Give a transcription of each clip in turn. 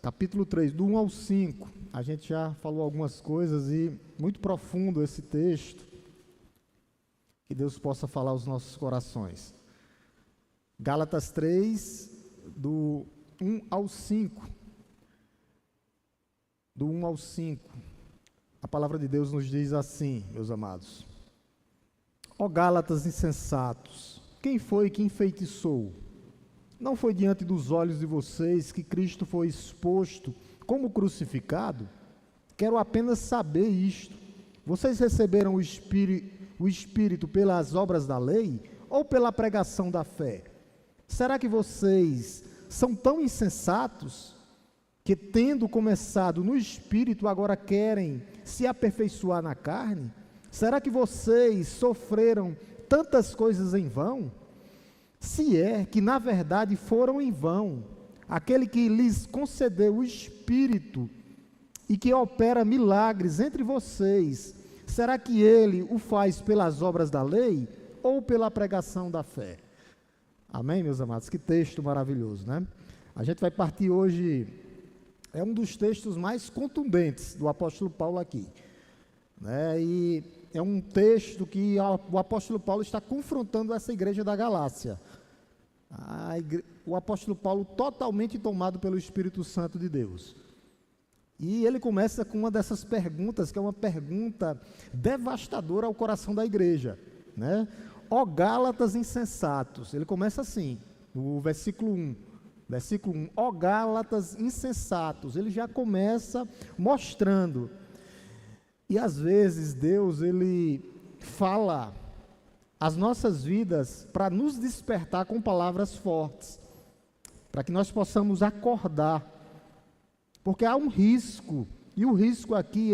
capítulo 3, do 1 ao 5. A gente já falou algumas coisas e muito profundo esse texto. Que Deus possa falar aos nossos corações. Gálatas 3, do 1 ao 5. Do 1 ao 5. A palavra de Deus nos diz assim, meus amados. Ó Gálatas insensatos, quem foi que enfeitiçou? Não foi diante dos olhos de vocês que Cristo foi exposto como crucificado? Quero apenas saber isto. Vocês receberam o Espírito pelas obras da lei ou pela pregação da fé? Será que vocês são tão insensatos que, tendo começado no Espírito, agora querem se aperfeiçoar na carne? Será que vocês sofreram tantas coisas em vão? Se é que na verdade foram em vão, aquele que lhes concedeu o Espírito e que opera milagres entre vocês, será que ele o faz pelas obras da lei ou pela pregação da fé? Amém, meus amados? Que texto maravilhoso, né? A gente vai partir hoje, é um dos textos mais contundentes do apóstolo Paulo aqui, né? E é um texto que o apóstolo Paulo está confrontando essa igreja da Galácia. O apóstolo Paulo totalmente tomado pelo Espírito Santo de Deus. E ele começa com uma dessas perguntas, que é uma pergunta devastadora ao coração da igreja, né? Ó Gálatas insensatos, ele começa assim, no versículo 1. Versículo 1, ó Gálatas insensatos, ele já começa mostrando. E às vezes Deus, ele fala as nossas vidas para nos despertar com palavras fortes, para que nós possamos acordar, porque há um risco, e o risco aqui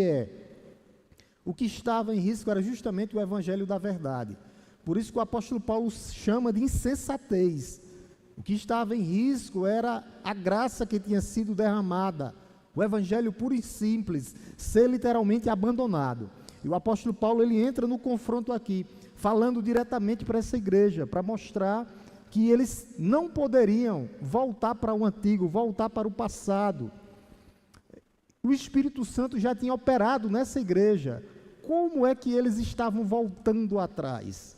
o que estava em risco era justamente o evangelho da verdade. Por isso que o apóstolo Paulo chama de insensatez. O que estava em risco era a graça que tinha sido derramada, o evangelho puro e simples, ser literalmente abandonado. E o apóstolo Paulo, ele entra no confronto aqui, falando diretamente para essa igreja, para mostrar que eles não poderiam voltar para o antigo, voltar para o passado. O Espírito Santo já tinha operado nessa igreja. Como é que eles estavam voltando atrás?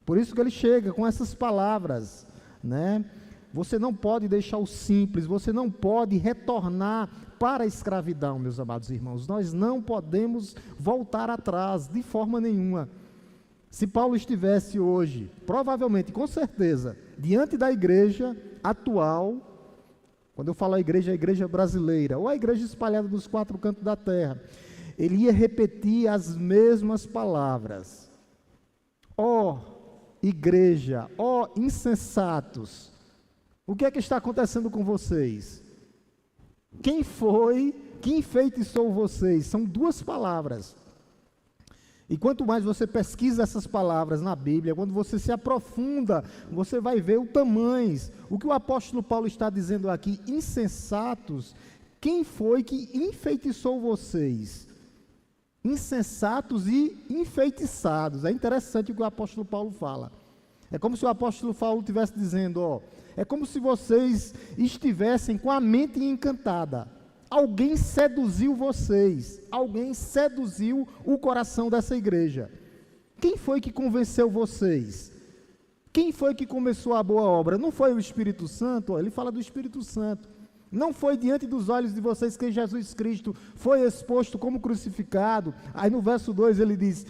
Por isso que ele chega com essas palavras, né? Você não pode deixar o simples, você não pode retornar para a escravidão, meus amados irmãos. Nós não podemos voltar atrás de forma nenhuma. Se Paulo estivesse hoje, provavelmente, com certeza, diante da igreja atual, quando eu falo a igreja brasileira, ou a igreja espalhada dos quatro cantos da terra, ele ia repetir as mesmas palavras. Ó igreja, ó insensatos, o que é que está acontecendo com vocês? Quem foi que enfeitiçou vocês? São duas palavras. E quanto mais você pesquisa essas palavras na Bíblia, quando você se aprofunda, você vai ver o tamanho. O que o apóstolo Paulo está dizendo aqui, insensatos, quem foi que enfeitiçou vocês? Insensatos e enfeitiçados. É interessante o que o apóstolo Paulo fala. É como se o apóstolo Paulo estivesse dizendo, é como se vocês estivessem com a mente encantada. Alguém seduziu vocês, alguém seduziu o coração dessa igreja. Quem foi que convenceu vocês? Quem foi que começou a boa obra? Não foi o Espírito Santo? Ele fala do Espírito Santo. Não foi diante dos olhos de vocês que Jesus Cristo foi exposto como crucificado? Aí no verso 2 ele diz,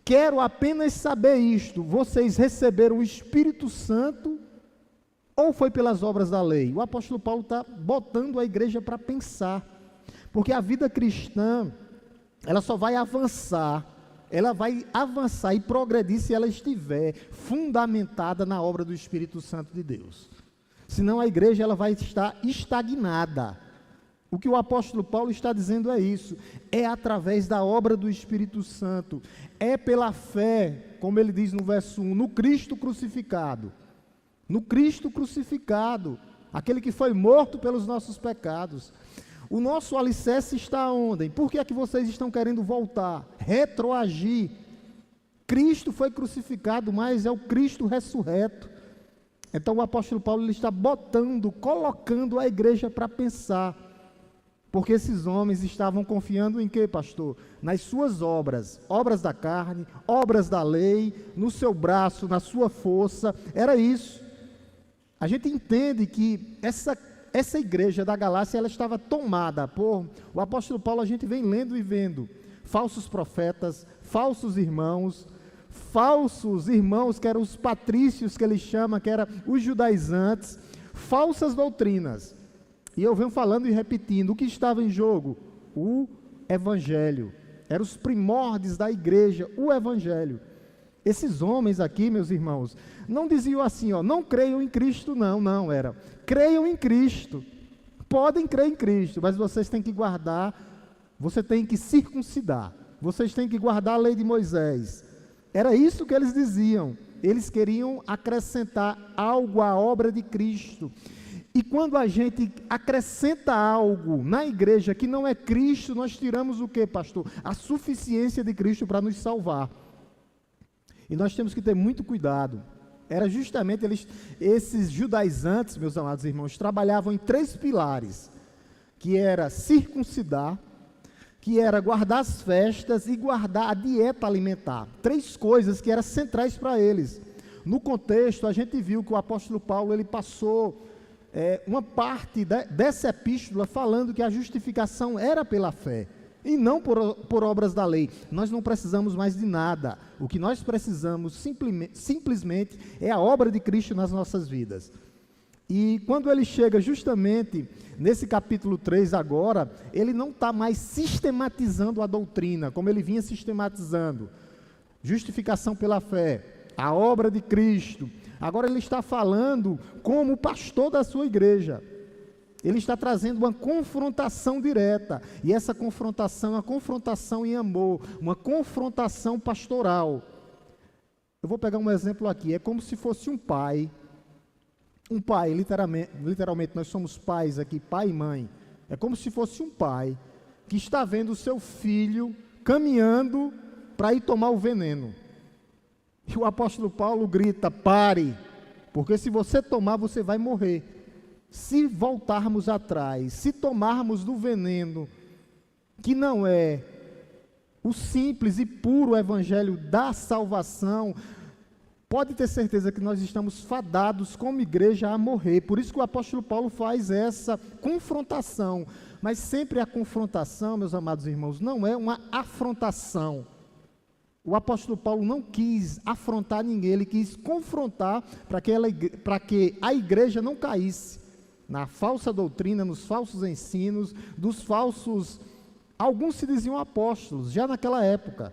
quero apenas saber isto, vocês receberam o Espírito Santo ou foi pelas obras da lei? O apóstolo Paulo está botando a igreja para pensar, porque a vida cristã, ela só vai avançar e progredir se ela estiver fundamentada na obra do Espírito Santo de Deus. Senão a igreja ela vai estar estagnada. O que o apóstolo Paulo está dizendo é isso, é através da obra do Espírito Santo, é pela fé, como ele diz no verso 1, no Cristo crucificado. No Cristo crucificado, aquele que foi morto pelos nossos pecados. O nosso alicerce está onde? Por que é que vocês estão querendo voltar? Retroagir. Cristo foi crucificado, mas é o Cristo ressurreto. Então o apóstolo Paulo ele está colocando a igreja para pensar, porque esses homens estavam confiando em quê, pastor? Nas suas obras, obras da carne, obras da lei, no seu braço, na sua força, era isso. A gente entende que essa igreja da Galácia, ela estava tomada por, o apóstolo Paulo, a gente vem lendo e vendo, falsos profetas, falsos irmãos que eram os patrícios que ele chama, que eram os judaizantes, falsas doutrinas. E eu venho falando e repetindo, o que estava em jogo? O Evangelho. Eram os primórdios da igreja, o Evangelho. Esses homens aqui, meus irmãos, não diziam assim, não creiam em Cristo, não, era, creiam em Cristo, podem crer em Cristo, mas vocês têm que guardar, você tem que circuncidar, vocês têm que guardar a lei de Moisés. Era isso que eles diziam, eles queriam acrescentar algo à obra de Cristo. E quando a gente acrescenta algo na igreja que não é Cristo, nós tiramos o que, pastor? A suficiência de Cristo para nos salvar. E nós temos que ter muito cuidado. Era justamente esses judaizantes, meus amados irmãos, trabalhavam em 3 pilares, que era circuncidar, que era guardar as festas e guardar a dieta alimentar. 3 coisas que eram centrais para eles. No contexto, a gente viu que o apóstolo Paulo, ele passou uma parte dessa epístola falando que a justificação era pela fé e não por obras da lei. Nós não precisamos mais de nada. O que nós precisamos simplesmente é a obra de Cristo nas nossas vidas. E quando ele chega justamente nesse capítulo 3 agora, ele não está mais sistematizando a doutrina, como ele vinha sistematizando. Justificação pela fé, a obra de Cristo. Agora ele está falando como pastor da sua igreja. Ele está trazendo uma confrontação direta, e essa confrontação é uma confrontação em amor, uma confrontação pastoral. Eu vou pegar um exemplo aqui, é como se fosse um pai, literalmente nós somos pais aqui, pai e mãe, é como se fosse um pai, que está vendo o seu filho caminhando para ir tomar o veneno, e o apóstolo Paulo grita, pare, porque se você tomar, você vai morrer. Se voltarmos atrás, se tomarmos do veneno, que não é o simples e puro evangelho da salvação, pode ter certeza que nós estamos fadados como igreja a morrer. Por isso que o apóstolo Paulo faz essa confrontação. Mas sempre a confrontação, meus amados irmãos, não é uma afrontação. O apóstolo Paulo não quis afrontar ninguém, ele quis confrontar para que a igreja não caísse na falsa doutrina, nos falsos ensinos, dos falsos, alguns se diziam apóstolos, já naquela época.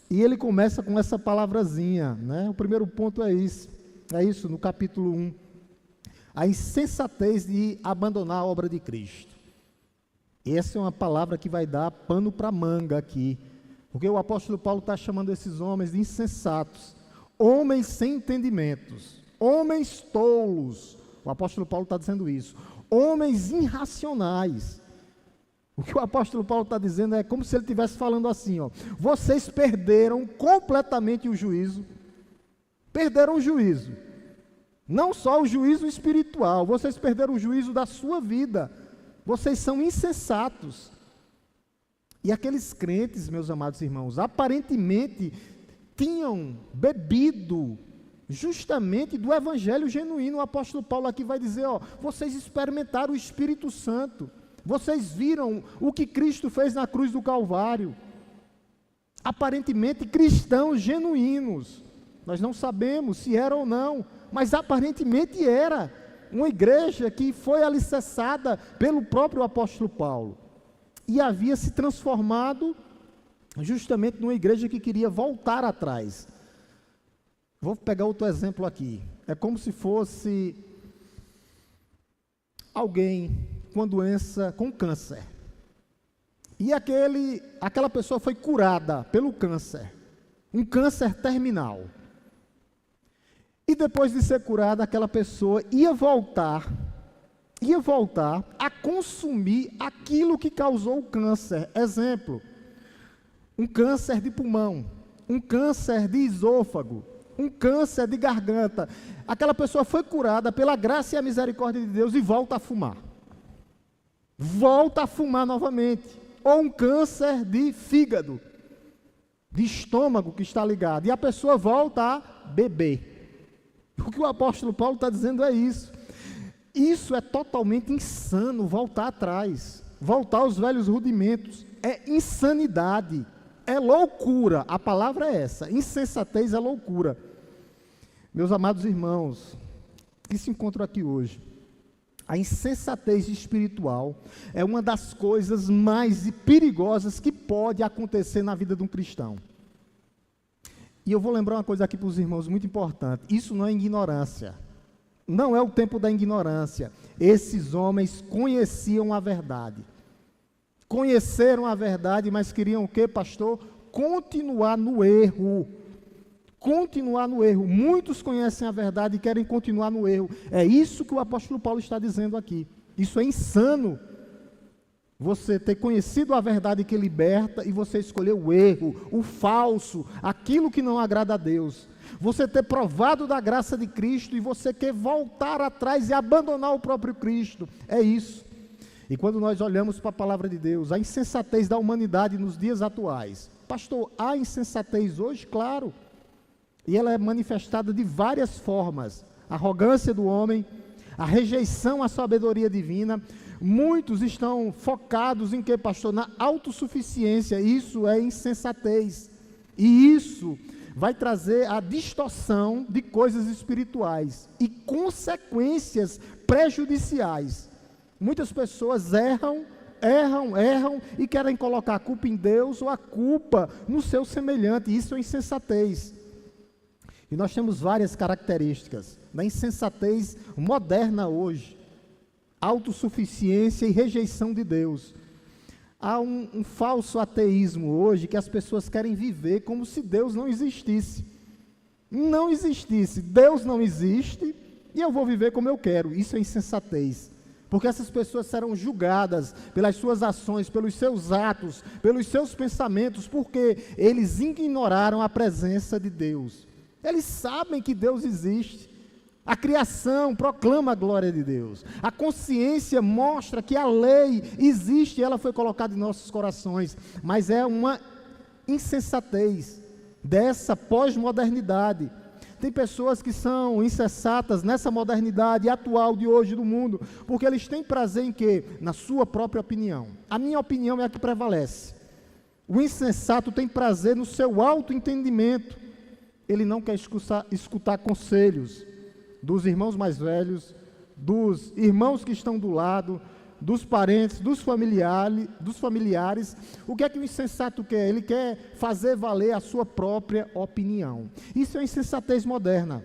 E ele começa com essa palavrazinha, né? O primeiro ponto é isso, no capítulo 1, a insensatez de abandonar a obra de Cristo. Essa é uma palavra que vai dar pano para manga aqui, porque o apóstolo Paulo está chamando esses homens de insensatos, homens sem entendimentos, homens tolos. O apóstolo Paulo está dizendo isso. Homens irracionais. O que o apóstolo Paulo está dizendo é como se ele estivesse falando assim, vocês perderam completamente o juízo. Perderam o juízo. Não só o juízo espiritual, vocês perderam o juízo da sua vida. Vocês são insensatos. E aqueles crentes, meus amados irmãos, aparentemente tinham bebido justamente do evangelho genuíno. O apóstolo Paulo aqui vai dizer, vocês experimentaram o Espírito Santo, vocês viram o que Cristo fez na cruz do Calvário, aparentemente cristãos genuínos, nós não sabemos se era ou não, mas aparentemente era, uma igreja que foi alicerçada pelo próprio apóstolo Paulo, e havia se transformado justamente numa igreja que queria voltar atrás. Vou pegar outro exemplo aqui. É como se fosse alguém com uma doença, com câncer. E aquela pessoa foi curada pelo câncer. Um câncer terminal. E depois de ser curada, aquela pessoa ia voltar a consumir aquilo que causou o câncer. Exemplo, um câncer de pulmão, um câncer de esôfago, um câncer de garganta. Aquela pessoa foi curada pela graça e a misericórdia de Deus e volta a fumar. Volta a fumar novamente. Ou um câncer de fígado, de estômago que está ligado. E a pessoa volta a beber. O que o apóstolo Paulo está dizendo é isso. Isso é totalmente insano, voltar atrás. Voltar aos velhos rudimentos. É insanidade. É loucura. A palavra é essa. Insensatez é loucura. Meus amados irmãos, que se encontram aqui hoje, a insensatez espiritual é uma das coisas mais perigosas que pode acontecer na vida de um cristão. E eu vou lembrar uma coisa aqui para os irmãos muito importante. Isso não é ignorância. Não é o tempo da ignorância. Esses homens conheciam a verdade. Conheceram a verdade, mas queriam o quê, pastor? Continuar no erro. Continuar no erro. Muitos conhecem a verdade e querem continuar no erro. É isso que o apóstolo Paulo está dizendo aqui. Isso é insano. Você ter conhecido a verdade que liberta e você escolher o erro, o falso, aquilo que não agrada a Deus. Você ter provado da graça de Cristo e você quer voltar atrás e abandonar o próprio Cristo. É isso. E quando nós olhamos para a palavra de Deus, a insensatez da humanidade nos dias atuais. Pastor, há insensatez hoje? Claro. E ela é manifestada de várias formas. A arrogância do homem, a rejeição à sabedoria divina. Muitos estão focados em quê, pastor? Na autossuficiência. Isso é insensatez. E isso vai trazer a distorção de coisas espirituais e consequências prejudiciais. Muitas pessoas erram e querem colocar a culpa em Deus ou a culpa no seu semelhante. Isso é insensatez. E nós temos várias características da insensatez moderna hoje. Autossuficiência e rejeição de Deus. Há um falso ateísmo hoje que as pessoas querem viver como se Deus não existisse. Não existisse. Deus não existe e eu vou viver como eu quero. Isso é insensatez. Porque essas pessoas serão julgadas pelas suas ações, pelos seus atos, pelos seus pensamentos, porque eles ignoraram a presença de Deus. Eles sabem que Deus existe. A criação proclama a glória de Deus. A consciência mostra que a lei existe e ela foi colocada em nossos corações. Mas é uma insensatez dessa pós-modernidade. Tem pessoas que são insensatas nessa modernidade atual de hoje do mundo, porque eles têm prazer em quê? Na sua própria opinião. A minha opinião é a que prevalece. O insensato tem prazer no seu autoentendimento. Ele não quer escutar conselhos dos irmãos mais velhos, dos irmãos que estão do lado, dos parentes, dos familiares. O que é que o insensato quer? Ele quer fazer valer a sua própria opinião. Isso é insensatez moderna.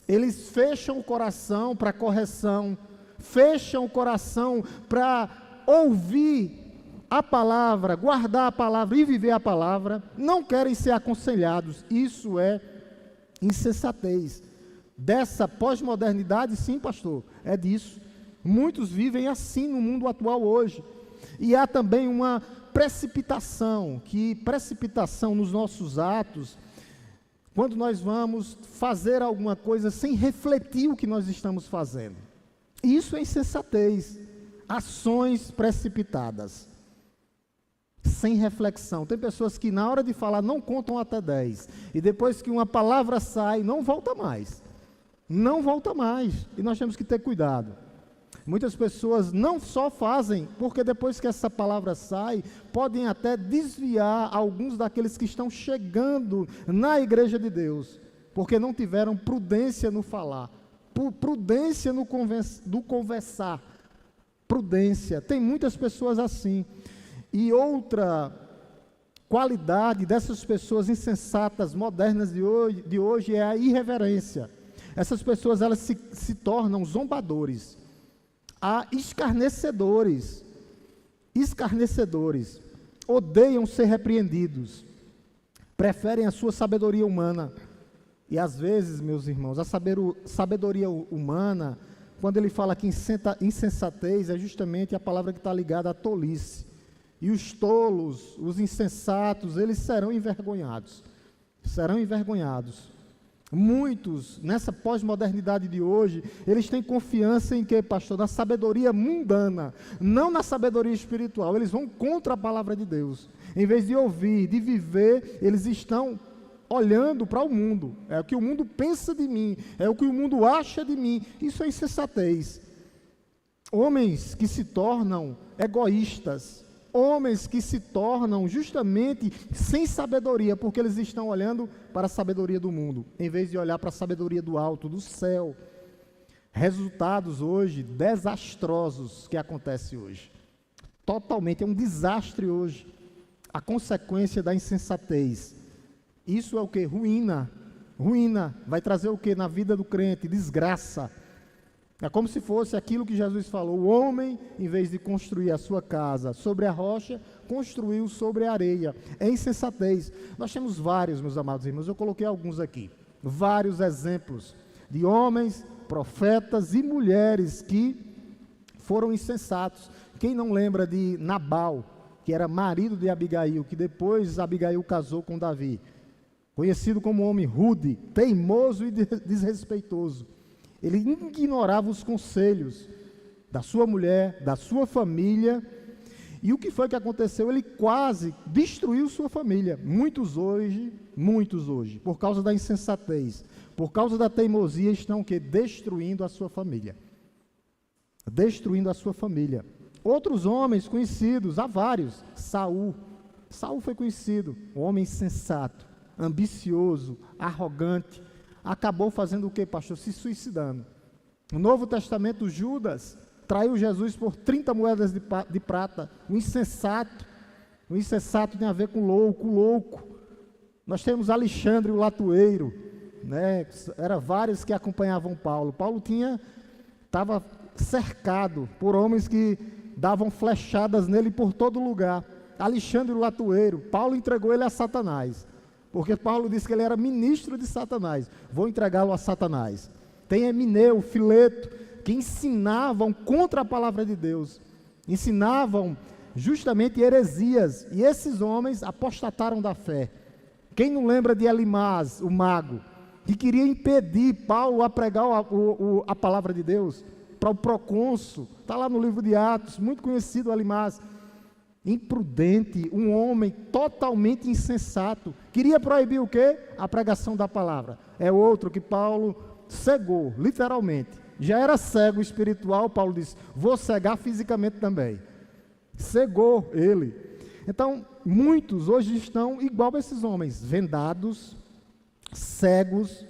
Eles fecham o coração para correção, fecham o coração para ouvir a palavra, guardar a palavra e viver a palavra, não querem ser aconselhados. Isso é insensatez. Dessa pós-modernidade, sim, pastor, é disso. Muitos vivem assim no mundo atual hoje. E há também uma precipitação nos nossos atos, quando nós vamos fazer alguma coisa sem refletir o que nós estamos fazendo. Isso é insensatez. Ações precipitadas, sem reflexão. Tem pessoas que na hora de falar não contam até 10. E depois que uma palavra sai, não volta mais. Não volta mais. E nós temos que ter cuidado. Muitas pessoas não só fazem, porque depois que essa palavra sai, podem até desviar alguns daqueles que estão chegando na igreja de Deus, porque não tiveram prudência no falar, prudência no conversar, prudência. Tem muitas pessoas assim. E outra qualidade dessas pessoas insensatas, modernas de hoje é a irreverência. Essas pessoas, elas se tornam zombadores, escarnecedores, odeiam ser repreendidos, preferem a sua sabedoria humana. E às vezes, meus irmãos, a sabedoria humana, quando ele fala que insensatez, é justamente a palavra que está ligada à tolice. E os tolos, os insensatos, eles serão envergonhados. Serão envergonhados. Muitos, nessa pós-modernidade de hoje, eles têm confiança em quê, pastor? Na sabedoria mundana, não na sabedoria espiritual. Eles vão contra a palavra de Deus. Em vez de ouvir, de viver, eles estão olhando para o mundo. É o que o mundo pensa de mim, é o que o mundo acha de mim. Isso é insensatez. Homens que se tornam egoístas, homens que se tornam justamente sem sabedoria, porque eles estão olhando para a sabedoria do mundo, em vez de olhar para a sabedoria do alto, do céu. Resultados hoje desastrosos que acontecem hoje. Totalmente, é um desastre hoje. A consequência da insensatez. Isso é o que? Ruína. Ruína. Vai trazer o que na vida do crente? Desgraça. É como se fosse aquilo que Jesus falou: o homem, em vez de construir a sua casa sobre a rocha, construiu sobre a areia. É insensatez. Nós temos vários, meus amados irmãos, eu coloquei alguns aqui, vários exemplos de homens, profetas e mulheres que foram insensatos. Quem não lembra de Nabal, que era marido de Abigail, que depois Abigail casou com Davi, conhecido como homem rude, teimoso e desrespeitoso. Ele ignorava os conselhos da sua mulher, da sua família. E o que foi que aconteceu? Ele quase destruiu sua família. Muitos hoje, por causa da insensatez, por causa da teimosia, estão o quê? Destruindo a sua família. Destruindo a sua família. Outros homens conhecidos, há vários. Saul foi conhecido, um homem insensato, ambicioso, arrogante. Acabou fazendo o que, pastor? Se suicidando. No Novo Testamento, Judas traiu Jesus por 30 moedas de prata. Um insensato. O insensato tem a ver com louco. Nós temos Alexandre, o latoeiro, né? Eram vários que acompanhavam Paulo. Paulo estava cercado por homens que davam flechadas nele por todo lugar. Alexandre, o latoeiro. Paulo entregou ele a Satanás. Porque Paulo disse que ele era ministro de Satanás. Vou entregá-lo a Satanás. Tem Emineu, Fileto, que ensinavam contra a palavra de Deus. Ensinavam justamente heresias. E esses homens apostataram da fé. Quem não lembra de Elimás, o mago, que queria impedir Paulo a pregar a palavra de Deus para o procônsul? Está lá no livro de Atos, muito conhecido Elimás. Imprudente, um homem totalmente insensato, queria proibir o quê? A pregação da palavra. É outro que Paulo cegou, literalmente. Já era cego espiritual, Paulo disse: vou cegar fisicamente também. Cegou ele. Então, muitos hoje estão igual a esses homens, vendados, cegos,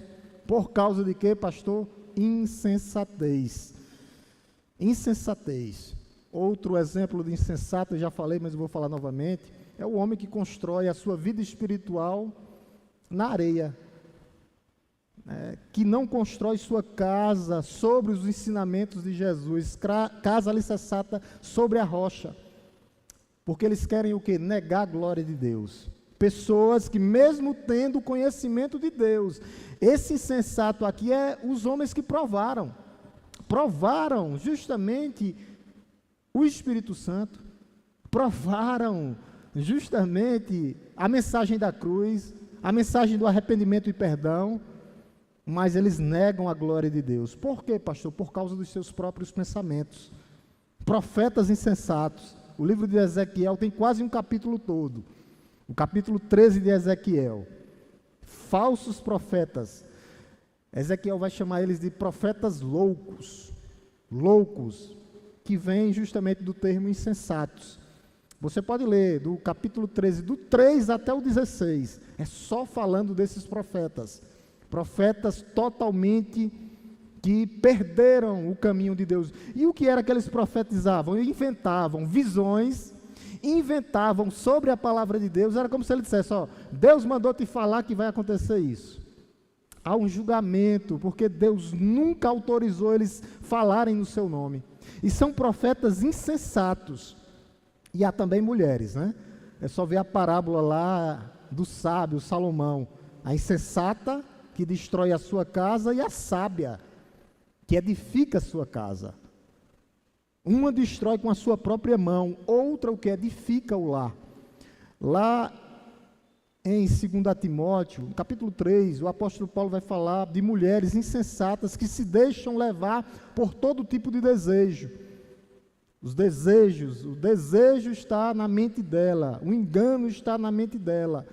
por causa de quê, pastor? Insensatez. Insensatez. Outro exemplo de insensato, eu já falei, mas eu vou falar novamente, é o homem que constrói a sua vida espiritual na areia, que não constrói sua casa sobre os ensinamentos de Jesus, casa alicerçada sobre a rocha, porque eles querem o quê? Negar a glória de Deus. Pessoas que mesmo tendo conhecimento de Deus, esse insensato aqui é os homens que provaram justamente o Espírito Santo, provaram justamente a mensagem da cruz, a mensagem do arrependimento e perdão, mas eles negam a glória de Deus. Por quê, pastor? Por causa dos seus próprios pensamentos. Profetas insensatos. O livro de Ezequiel tem quase um capítulo todo. O capítulo 13 de Ezequiel. Falsos profetas. Ezequiel vai chamar eles de profetas loucos. Loucos. Que vem justamente do termo insensatos. Você pode ler do capítulo 13, do 3 até o 16, é só falando desses profetas. Profetas totalmente que perderam o caminho de Deus. E o que era que eles profetizavam? Inventavam visões, inventavam sobre a palavra de Deus. Era como se ele dissesse: ó, Deus mandou te falar que vai acontecer isso. Há um julgamento, porque Deus nunca autorizou eles falarem no seu nome. E são profetas insensatos. E há também mulheres, né? É só ver a parábola lá do sábio Salomão. A insensata que destrói a sua casa e a sábia que edifica a sua casa. Uma destrói com a sua própria mão, outra o que edifica o lar. Lá Em 2 Timóteo, no capítulo 3, o apóstolo Paulo vai falar de mulheres insensatas que se deixam levar por todo tipo de desejo. O desejo está na mente dela, o engano está na mente dela.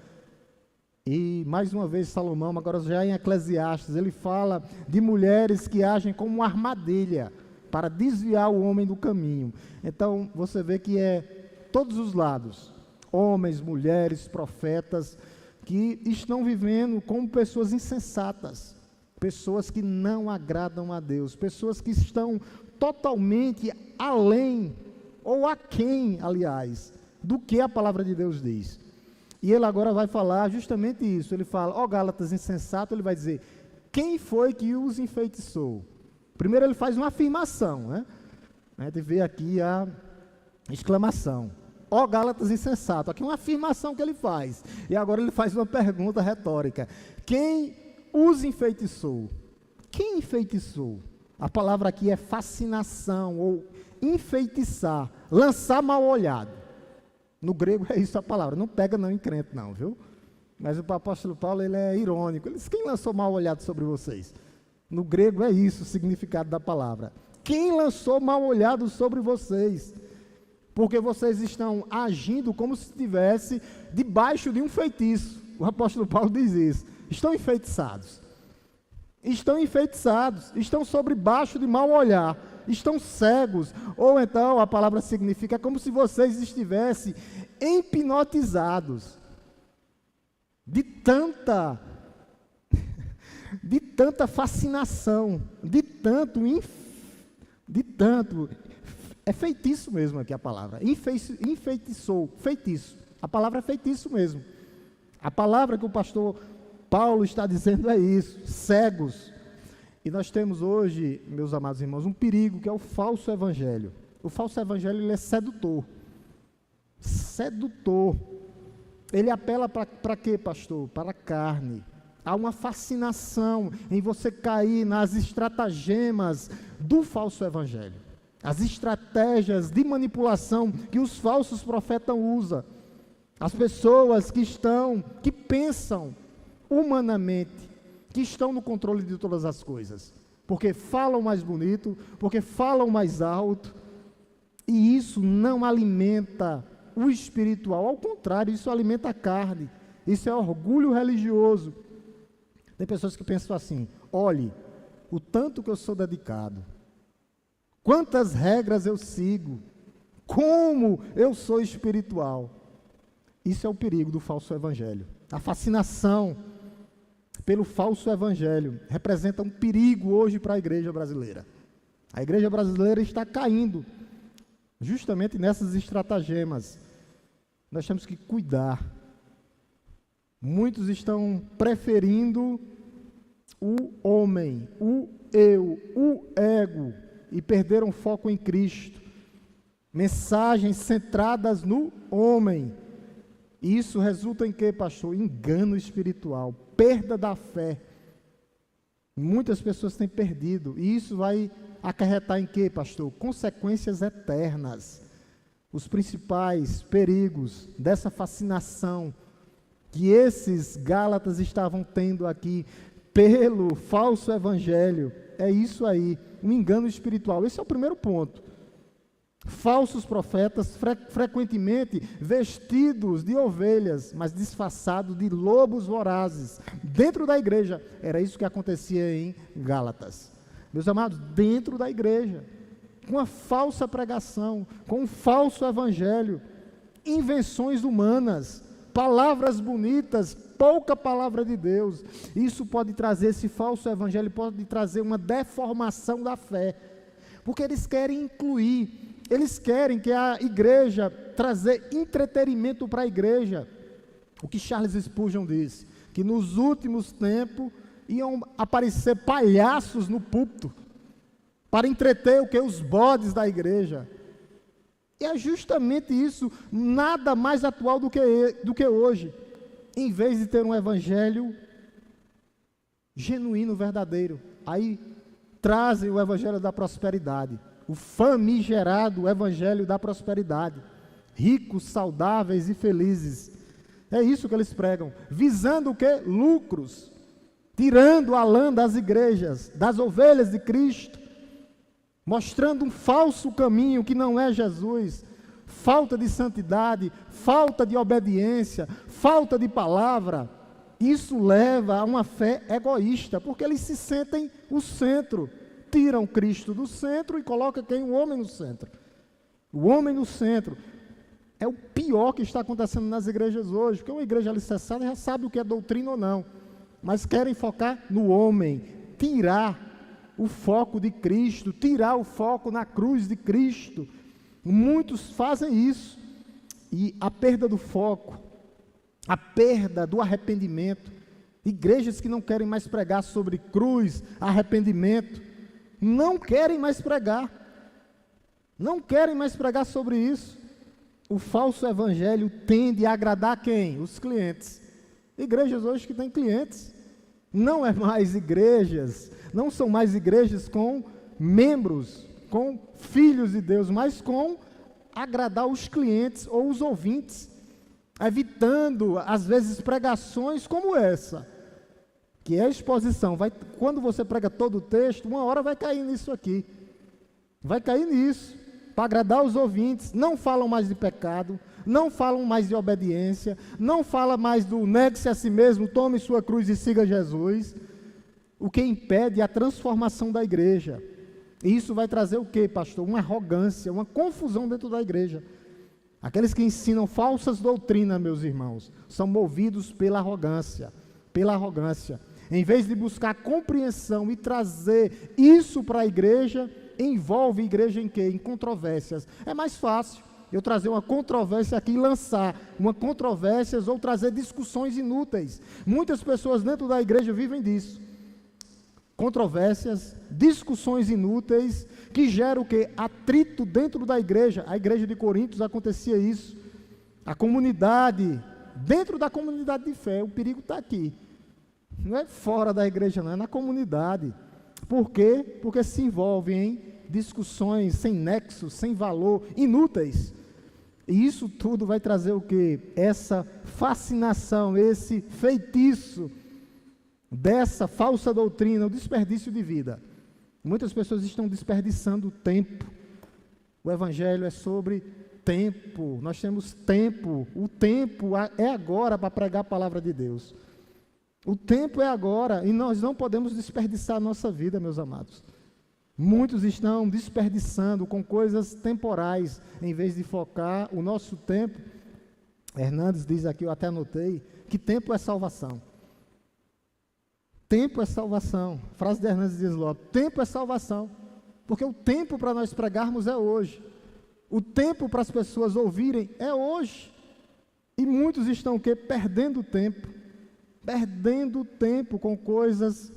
E, mais uma vez, Salomão, agora já em Eclesiastes, ele fala de mulheres que agem como uma armadilha para desviar o homem do caminho. Então, você vê que é todos os lados, homens, mulheres, profetas, que estão vivendo como pessoas insensatas, pessoas que não agradam a Deus, pessoas que estão totalmente além, ou aquém, aliás, do que a palavra de Deus diz. E ele agora vai falar justamente isso. Ele fala, ó Gálatas insensato, ele vai dizer, quem foi que os enfeitiçou? Primeiro ele faz uma afirmação, né? A gente vê aqui a exclamação, ó Gálatas insensato. Aqui é uma afirmação que ele faz. E agora ele faz uma pergunta retórica. Quem os enfeitiçou? Quem enfeitiçou? A palavra aqui é fascinação, ou enfeitiçar, lançar mal olhado. No grego é isso a palavra, não pega não em crente não, viu? Mas o apóstolo Paulo, ele é irônico, ele diz, quem lançou mal olhado sobre vocês? No grego é isso o significado da palavra. Quem lançou mal olhado sobre vocês? Porque vocês estão agindo como se estivesse debaixo de um feitiço. O apóstolo Paulo diz isso, estão enfeitiçados. Estão enfeitiçados, estão sobre baixo de mau olhar, estão cegos, ou então a palavra significa é como se vocês estivessem hipnotizados de tanta fascinação, de tanto, é feitiço mesmo aqui a palavra, enfeitiçou, feitiço, a palavra é feitiço mesmo, a palavra que o pastor Paulo está dizendo é isso, cegos. E nós temos hoje, meus amados irmãos, um perigo que é o falso evangelho. O falso evangelho, ele é sedutor. Sedutor. Ele apela para quê, pastor? Para a carne. Há uma fascinação em você cair nas estratagemas do falso evangelho. As estratégias de manipulação que os falsos profetas usam. As pessoas que pensam humanamente, que estão no controle de todas as coisas, porque falam mais bonito, porque falam mais alto, e isso não alimenta o espiritual, ao contrário, isso alimenta a carne, isso é orgulho religioso. Tem pessoas que pensam assim, olhe, o tanto que eu sou dedicado, quantas regras eu sigo, como eu sou espiritual. Isso é o perigo do falso evangelho, a fascinação pelo falso evangelho, representa um perigo hoje para a igreja brasileira. A igreja brasileira está caindo, justamente nessas estratagemas. Nós temos que cuidar. Muitos estão preferindo o homem, o eu, o ego, e perderam foco em Cristo. Mensagens centradas no homem. E isso resulta em quê, pastor? Engano espiritual, perda da fé. Muitas pessoas têm perdido, e isso vai acarretar em quê, pastor? Consequências eternas. Os principais perigos dessa fascinação que esses Gálatas estavam tendo aqui pelo falso evangelho, é isso aí, um engano espiritual. Esse é o primeiro ponto. Falsos profetas, frequentemente vestidos de ovelhas, mas disfarçados de lobos vorazes, dentro da igreja. Era isso que acontecia em Gálatas. Meus amados, dentro da igreja, com uma falsa pregação, com um falso evangelho, invenções humanas, palavras bonitas, pouca palavra de Deus. Isso pode trazer, esse falso evangelho pode trazer uma deformação da fé, porque eles querem incluir, eles querem que a igreja, trazer entretenimento para a igreja. O que Charles Spurgeon disse, que nos últimos tempos iam aparecer palhaços no púlpito, para entreter o que? Os bodes da igreja. E é justamente isso, nada mais atual do que hoje. Em vez de ter um evangelho genuíno, verdadeiro, aí trazem o evangelho da prosperidade, o famigerado evangelho da prosperidade, ricos, saudáveis e felizes. É isso que eles pregam, visando o quê? Lucros, tirando a lã das igrejas, das ovelhas de Cristo, mostrando um falso caminho que não é Jesus, falta de santidade, falta de obediência, falta de palavra. Isso leva a uma fé egoísta, porque eles se sentem o centro, tiram Cristo do centro e colocam quem? O homem no centro. O homem no centro. É o pior que está acontecendo nas igrejas hoje, porque uma igreja alicerçada já sabe o que é doutrina ou não, mas querem focar no homem, tirar o foco de Cristo, tirar o foco na cruz de Cristo. Muitos fazem isso, e a perda do foco, a perda do arrependimento, igrejas que não querem mais pregar sobre cruz, arrependimento, não querem mais pregar sobre isso. O falso evangelho tende a agradar quem? Os clientes. Igrejas hoje que têm clientes, não são mais igrejas com membros, com filhos de Deus, mas com agradar os clientes ou os ouvintes, evitando às vezes pregações como essa, que é a exposição. Quando você prega todo o texto, uma hora vai cair nisso aqui, para agradar os ouvintes. Não falam mais de pecado, não falam mais de obediência, não fala mais do negue-se a si mesmo, tome sua cruz e siga Jesus, o que impede a transformação da igreja. E isso vai trazer o quê, pastor? Uma arrogância, uma confusão dentro da igreja. Aqueles que ensinam falsas doutrinas, meus irmãos, são movidos pela arrogância, Em vez de buscar compreensão e trazer isso para a igreja, envolve a igreja em quê? Em controvérsias. É mais fácil eu trazer uma controvérsia aqui e lançar uma controvérsia ou trazer discussões inúteis. Muitas pessoas dentro da igreja vivem disso. Controvérsias, discussões inúteis, que geram o quê? Atrito dentro da igreja. A igreja de Coríntios acontecia isso. A comunidade, dentro da comunidade de fé, o perigo está aqui. Não é fora da igreja, não, é na comunidade. Por quê? Porque se envolve em discussões sem nexo, sem valor, inúteis. E isso tudo vai trazer o quê? Essa fascinação, esse feitiço dessa falsa doutrina, o desperdício de vida. Muitas pessoas estão desperdiçando tempo. O evangelho é sobre tempo. Nós temos tempo. O tempo é agora para pregar a palavra de Deus. O tempo é agora e nós não podemos desperdiçar a nossa vida, meus amados. Muitos estão desperdiçando com coisas temporais, em vez de focar o nosso tempo. Hernandes diz aqui, eu até anotei, que tempo é salvação. Tempo é salvação. Frase de Hernandes diz logo, tempo é salvação. Porque o tempo para nós pregarmos é hoje. O tempo para as pessoas ouvirem é hoje. E muitos estão o quê? Perdendo tempo. Perdendo tempo com coisas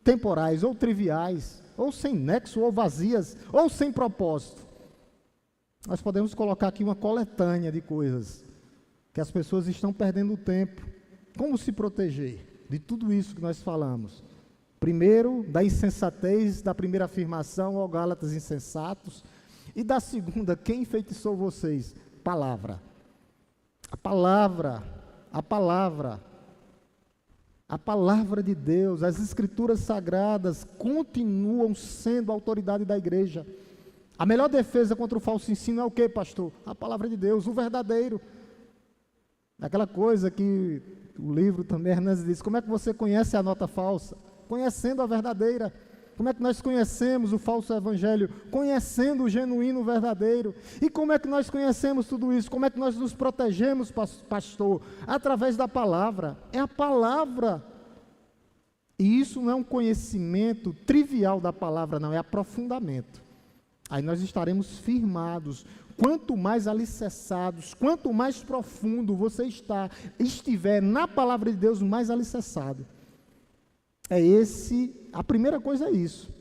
temporais ou triviais, ou sem nexo, ou vazias, ou sem propósito. Nós podemos colocar aqui uma coletânea de coisas que as pessoas estão perdendo tempo. Como se proteger de tudo isso que nós falamos? Primeiro, da insensatez, da primeira afirmação, ó Gálatas insensatos, e da segunda, quem enfeitiçou vocês? Palavra. A palavra de Deus, as escrituras sagradas continuam sendo a autoridade da igreja. A melhor defesa contra o falso ensino é o que, pastor? A palavra de Deus, o verdadeiro. Aquela coisa que o livro também, Hernandes diz, como é que você conhece a nota falsa? Conhecendo a verdadeira. Como é que nós conhecemos o falso evangelho? Conhecendo o genuíno verdadeiro. E como é que nós conhecemos tudo isso? Como é que nós nos protegemos, pastor? Através da palavra. É a palavra. E isso não é um conhecimento trivial da palavra, não, é aprofundamento. Aí nós estaremos firmados. Quanto mais alicerçados, quanto mais profundo você estiver na palavra de Deus, mais alicerçado. A primeira coisa é isso.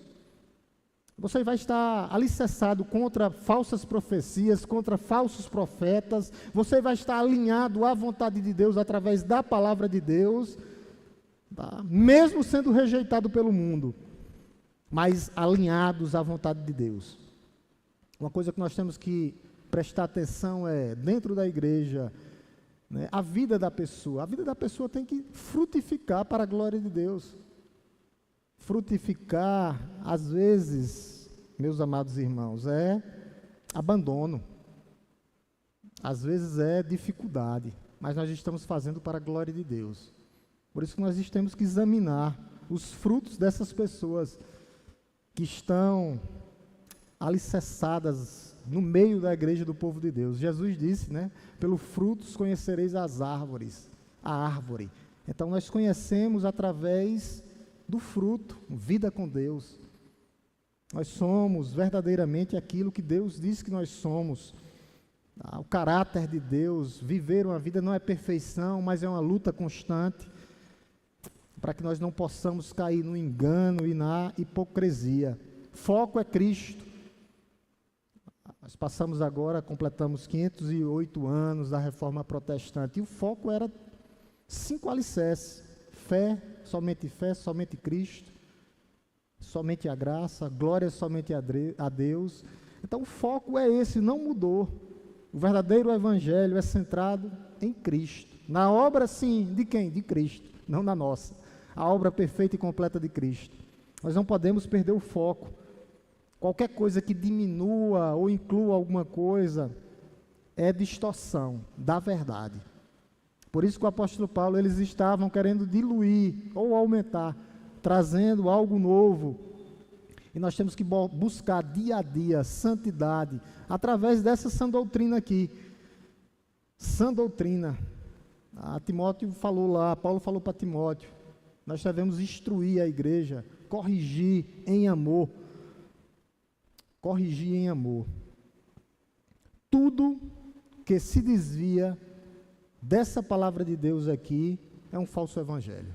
Você vai estar alicerçado contra falsas profecias, contra falsos profetas, você vai estar alinhado à vontade de Deus através da palavra de Deus, tá? Mesmo sendo rejeitado pelo mundo, mas alinhados à vontade de Deus. Uma coisa que nós temos que prestar atenção é, dentro da igreja, né, a vida da pessoa. A vida da pessoa tem que frutificar para a glória de Deus. Frutificar, às vezes, meus amados irmãos, é abandono. Às vezes é dificuldade, mas nós estamos fazendo para a glória de Deus. Por isso que nós temos que examinar os frutos dessas pessoas que estão alicerçadas no meio da igreja do povo de Deus. Jesus disse, né? Pelos frutos conhecereis as árvores, a árvore. Então nós conhecemos através do fruto, vida com Deus. Nós somos verdadeiramente aquilo que Deus diz que nós somos. O caráter de Deus, viver uma vida não é perfeição, mas é uma luta constante, para que nós não possamos cair no engano e na hipocrisia. Foco é Cristo. Nós passamos agora, completamos 508 anos da Reforma Protestante, e o foco era 5 alicerces: fé, somente Cristo, somente a graça, glória somente a Deus. Então o foco é esse, não mudou. O verdadeiro evangelho é centrado em Cristo. Na obra, sim, de quem? De Cristo, não na nossa. A obra perfeita e completa de Cristo. Nós não podemos perder o foco. Qualquer coisa que diminua ou inclua alguma coisa é distorção da verdade. Por isso que o apóstolo Paulo, eles estavam querendo diluir ou aumentar, trazendo algo novo. E nós temos que buscar dia a dia santidade, através dessa sã doutrina aqui. Sã doutrina. Timóteo falou lá, Paulo falou para Timóteo, nós devemos instruir a igreja, corrigir em amor. Corrigir em amor. Tudo que se desvia dessa palavra de Deus aqui é um falso evangelho.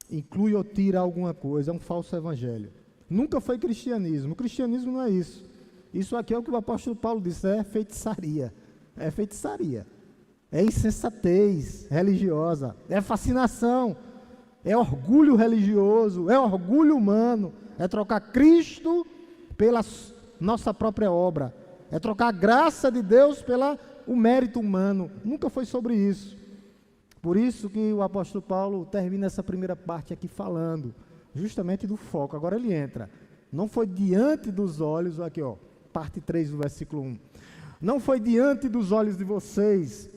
Inclui ou tira alguma coisa, é um falso evangelho. Nunca foi cristianismo. O cristianismo não é isso. Isso aqui é o que o apóstolo Paulo disse, é feitiçaria. É feitiçaria. É insensatez religiosa. É fascinação. É orgulho religioso. É orgulho humano. É trocar Cristo pela nossa própria obra. É trocar a graça de Deus pelo mérito humano. Nunca foi sobre isso. Por isso que o apóstolo Paulo termina essa primeira parte aqui falando justamente do foco. Agora ele entra. Não foi diante dos olhos, aqui ó, parte 3 do versículo 1. Não foi diante dos olhos de vocês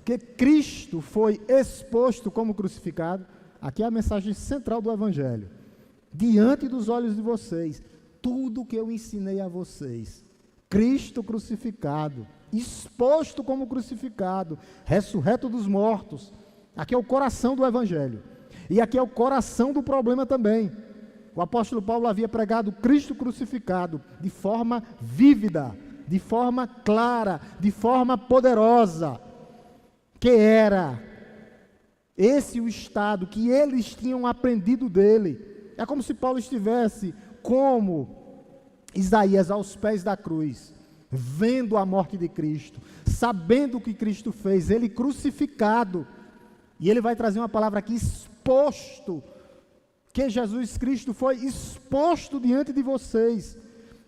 que Cristo foi exposto como crucificado. Aqui é a mensagem central do evangelho. Diante dos olhos de vocês, tudo que eu ensinei a vocês, Cristo crucificado, exposto como crucificado, ressurreto dos mortos. Aqui é o coração do evangelho. E aqui é o coração do problema também. O apóstolo Paulo havia pregado Cristo crucificado de forma vívida, de forma clara, de forma poderosa, que era esse o estado que eles tinham aprendido dele. É como se Paulo estivesse como Isaías aos pés da cruz, vendo a morte de Cristo, sabendo o que Cristo fez, ele crucificado. E ele vai trazer uma palavra aqui, exposto, que Jesus Cristo foi exposto diante de vocês.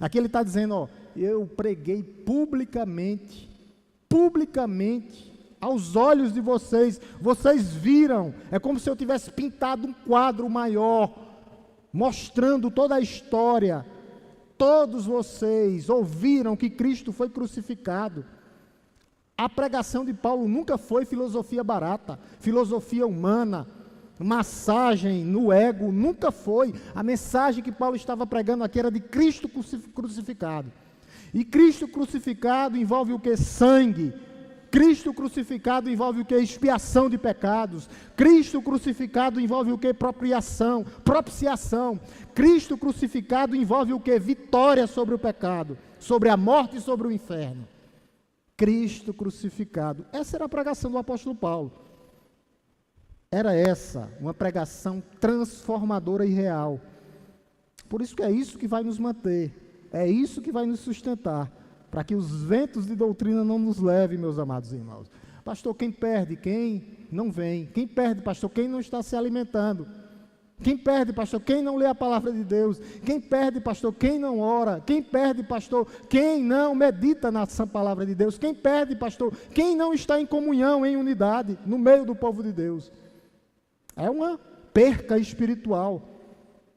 Aqui ele está dizendo, ó, eu preguei publicamente, aos olhos de vocês, vocês viram, é como se eu tivesse pintado um quadro maior, mostrando toda a história. Todos vocês ouviram que Cristo foi crucificado. A pregação de Paulo nunca foi filosofia barata, filosofia humana, massagem no ego, nunca foi. A mensagem que Paulo estava pregando aqui era de Cristo crucificado. E Cristo crucificado envolve o que? Sangue. Cristo crucificado envolve o que? Expiação de pecados. Cristo crucificado envolve o que? Propiciação. Cristo crucificado envolve o que? Vitória sobre o pecado, sobre a morte e sobre o inferno. Cristo crucificado. Essa era a pregação do apóstolo Paulo. Era essa, uma pregação transformadora e real. Por isso que é isso que vai nos manter, é isso que vai nos sustentar, para que os ventos de doutrina não nos levem, meus amados irmãos. Pastor, quem perde? Quem não vem? Quem perde, pastor? Quem não está se alimentando? Quem perde, pastor? Quem não lê a palavra de Deus? Quem perde, pastor? Quem não ora? Quem perde, pastor? Quem não medita na sã palavra de Deus? Quem perde, pastor? Quem não está em comunhão, em unidade, no meio do povo de Deus? É uma perca espiritual.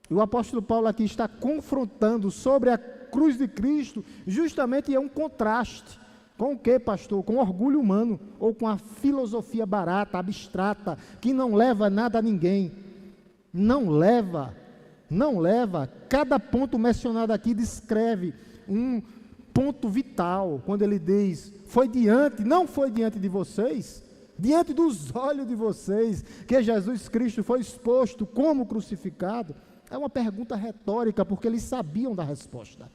E o apóstolo Paulo aqui está confrontando sobre a cruz de Cristo, justamente é um contraste. Com o que, pastor? Com orgulho humano, ou com a filosofia barata, abstrata, que não leva nada a ninguém. Não leva. Cada ponto mencionado aqui descreve um ponto vital, quando ele diz, não foi diante de vocês, diante dos olhos de vocês, que Jesus Cristo foi exposto como crucificado. É uma pergunta retórica, porque eles sabiam da resposta.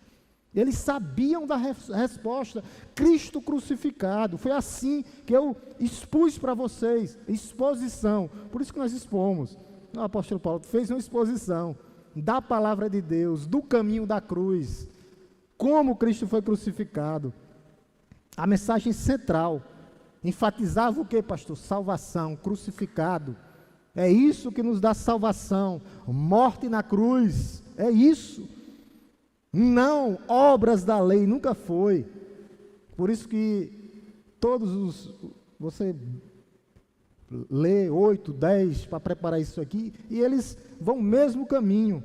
Resposta, Cristo crucificado. Foi assim que eu expus para vocês, exposição, por isso que nós expomos. O apóstolo Paulo fez uma exposição da palavra de Deus, do caminho da cruz, como Cristo foi crucificado. A mensagem central enfatizava o que, pastor? Salvação, crucificado. É isso que nos dá salvação, morte na cruz, é isso. Não obras da lei, nunca foi. Por isso que você lê 8, 10 para preparar isso aqui, e eles vão o mesmo caminho.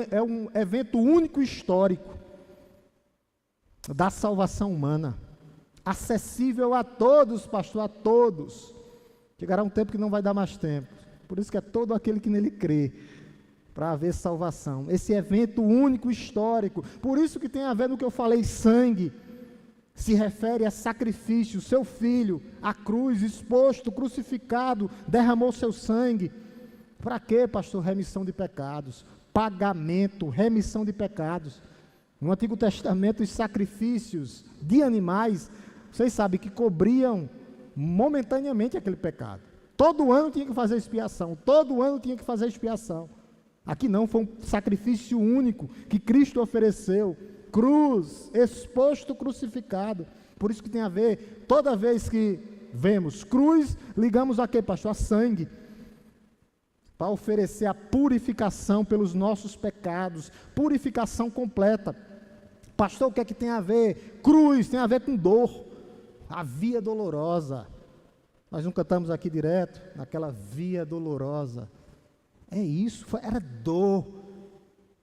É um evento único histórico da salvação humana, acessível a todos, pastor, a todos. Chegará um tempo que não vai dar mais tempo, por isso que é todo aquele que nele crê, para haver salvação. Esse evento único histórico, por isso que tem a ver no que eu falei, sangue, se refere a sacrifício. Seu filho, a cruz, exposto, crucificado, derramou seu sangue. Para quê, pastor? Remissão de pecados, pagamento, remissão de pecados. No Antigo Testamento, os sacrifícios de animais, vocês sabem que cobriam momentaneamente aquele pecado. Todo ano tinha que fazer expiação, Aqui não, foi um sacrifício único que Cristo ofereceu. Cruz, exposto, crucificado. Por isso que tem a ver, toda vez que vemos cruz, ligamos a quê, pastor? A sangue. Para oferecer a purificação pelos nossos pecados, purificação completa. Pastor, o que é que tem a ver? Cruz tem a ver com dor, a via dolorosa. Nós não cantamos aqui direto, naquela via dolorosa. É isso, era dor.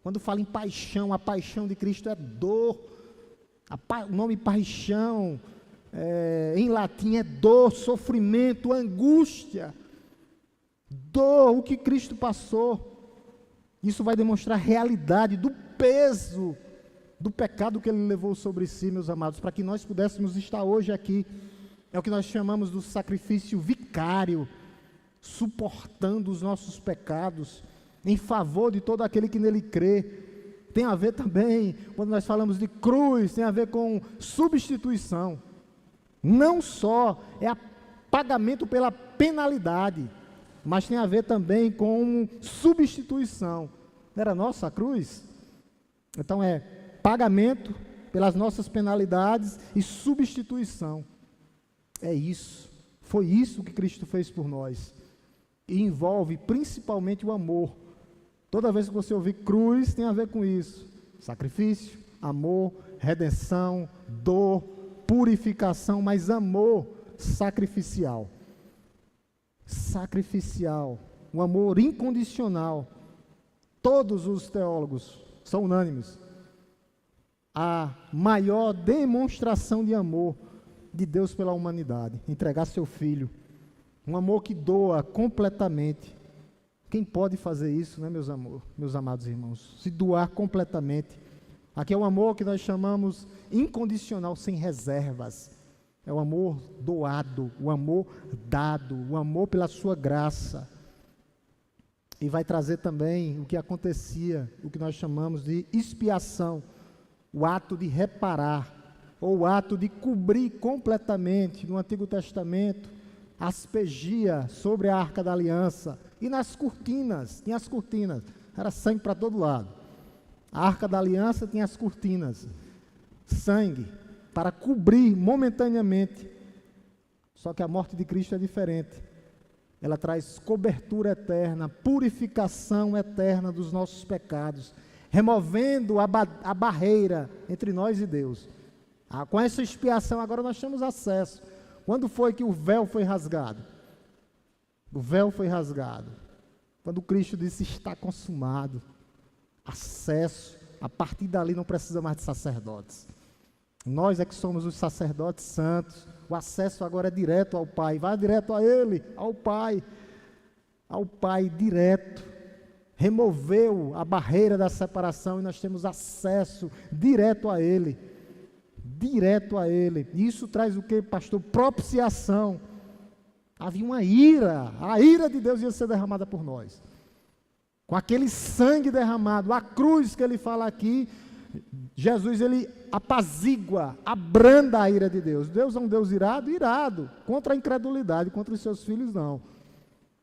Quando fala em paixão, a paixão de Cristo é dor. O nome paixão, em latim, é dor, sofrimento, angústia. Dor, o que Cristo passou. Isso vai demonstrar a realidade do peso do pecado que Ele levou sobre si, meus amados, para que nós pudéssemos estar hoje aqui. É o que nós chamamos do sacrifício vicário, suportando os nossos pecados, em favor de todo aquele que nele crê. Tem a ver também, quando nós falamos de cruz, tem a ver com substituição. Não só é pagamento pela penalidade, mas tem a ver também com substituição. Não era nossa a cruz? Então é pagamento pelas nossas penalidades e substituição. É isso. Foi isso que Cristo fez por nós. E envolve principalmente o amor. Toda vez que você ouvir cruz, tem a ver com isso. Sacrifício, amor, redenção, dor, purificação, mas amor sacrificial. Sacrificial. Um amor incondicional. Todos os teólogos são unânimes. A maior demonstração de amor de Deus pela humanidade, entregar seu filho, um amor que doa completamente. Quem pode fazer isso, né, meus amados irmãos? Se doar completamente. Aqui é o amor que nós chamamos incondicional, sem reservas. É o amor doado, o amor dado, o amor pela sua graça. E vai trazer também o que acontecia, o que nós chamamos de expiação, o ato de reparar, ou o ato de cobrir completamente. No Antigo Testamento, aspergia sobre a Arca da Aliança, e nas cortinas, tinha as cortinas, era sangue para todo lado. A Arca da Aliança tinha as cortinas, sangue, para cobrir momentaneamente. Só que a morte de Cristo é diferente. ela traz cobertura eterna, purificação eterna dos nossos pecados, removendo a barreira entre nós e Deus. Com essa expiação agora nós temos acesso. Quando foi que o véu foi rasgado? O véu foi rasgado quando Cristo disse: está consumado. Acesso. A partir dali não precisa mais de sacerdotes. Nós é que somos os sacerdotes santos. O acesso agora é direto ao Pai. Vai direto a Ele, ao Pai. Ao Pai direto. Removeu a barreira da separação e nós temos acesso direto a Ele. Direto a Ele. Isso traz o que, pastor? Propiciação. Havia uma ira. A ira de Deus ia ser derramada por nós. Com aquele sangue derramado, a cruz que ele fala aqui, Jesus, ele apazigua, abranda a ira de Deus. Deus é um Deus irado, irado, contra a incredulidade, contra os seus filhos não.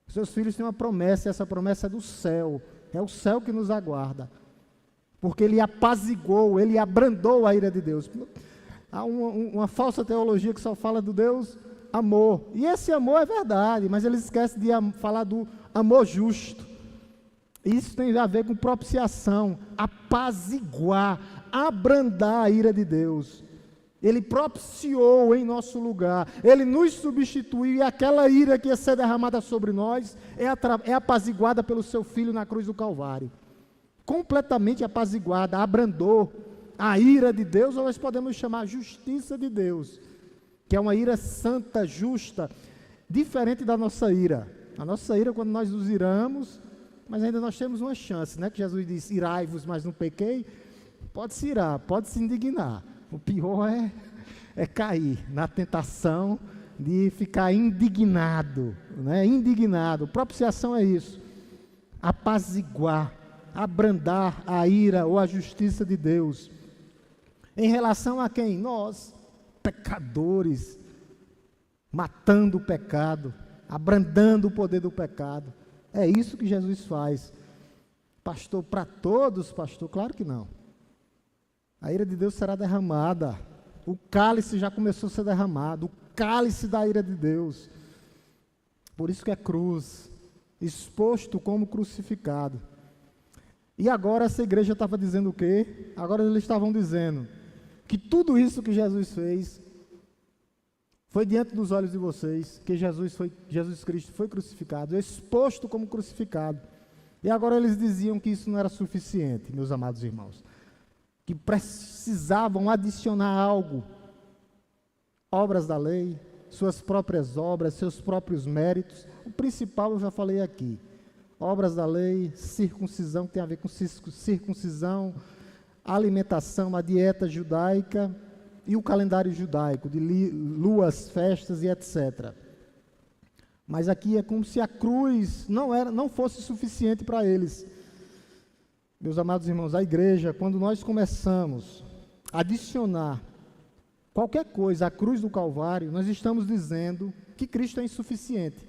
Os seus filhos têm uma promessa, e essa promessa é do céu, é o céu que nos aguarda, porque ele apaziguou, ele abrandou a ira de Deus. Há uma falsa teologia que só fala do Deus amor, e esse amor é verdade, mas eles esquecem de falar do amor justo. Isso tem a ver com propiciação, apaziguar, abrandar a ira de Deus. Ele propiciou em nosso lugar, Ele nos substituiu, e aquela ira que ia ser derramada sobre nós é apaziguada pelo seu Filho na cruz do Calvário. Completamente apaziguada, abrandou a ira de Deus, ou nós podemos chamar a justiça de Deus, que é uma ira santa, justa, diferente da nossa ira. A nossa ira, quando nós nos iramos, mas ainda nós temos uma chance, né? Que Jesus diz: irai-vos, mas não pequei. Pode se irar, pode se indignar. O pior é cair na tentação de ficar indignado, né? Indignado. Propiciação é isso: apaziguar, abrandar a ira ou a justiça de Deus. Em relação a quem? Nós, pecadores, matando o pecado, abrandando o poder do pecado. É isso que Jesus faz. Pastor, para todos, pastor? Claro que não. A ira de Deus será derramada. O cálice já começou a ser derramado. O cálice da ira de Deus. Por isso que é cruz. Exposto como crucificado. E agora essa igreja estava dizendo o quê? Agora eles estavam dizendo que tudo isso que Jesus fez foi diante dos olhos de vocês, que Jesus Cristo foi crucificado, exposto como crucificado. E agora eles diziam que isso não era suficiente, meus amados irmãos, que precisavam adicionar algo, obras da lei, suas próprias obras, seus próprios méritos. O principal eu já falei aqui, obras da lei, circuncisão, que tem a ver com circuncisão, alimentação, a dieta judaica, e o calendário judaico, de luas, festas e etc. Mas aqui é como se a cruz não fosse suficiente para eles. Meus amados irmãos, a igreja, quando nós começamos a adicionar qualquer coisa à cruz do Calvário, nós estamos dizendo que Cristo é insuficiente.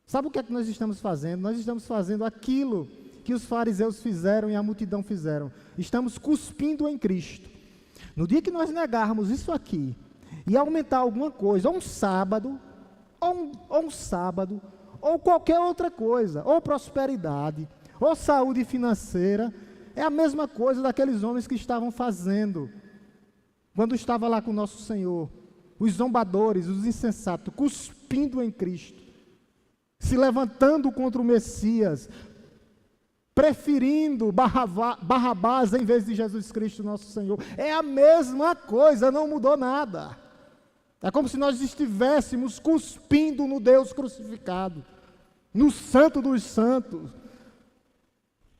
Sabe o que é que nós estamos fazendo? Nós estamos fazendo aquilo que os fariseus fizeram e a multidão fizeram. Estamos cuspindo em Cristo. No dia que nós negarmos isso aqui e aumentar alguma coisa, ou um sábado, ou qualquer outra coisa, ou prosperidade, ou saúde financeira, é a mesma coisa daqueles homens que estavam fazendo quando estava lá com o nosso Senhor, os zombadores, os insensatos, cuspindo em Cristo, se levantando contra o Messias, preferindo Barrabás em vez de Jesus Cristo, nosso Senhor. É a mesma coisa, não mudou nada. É como se nós estivéssemos cuspindo no Deus crucificado, no Santo dos Santos.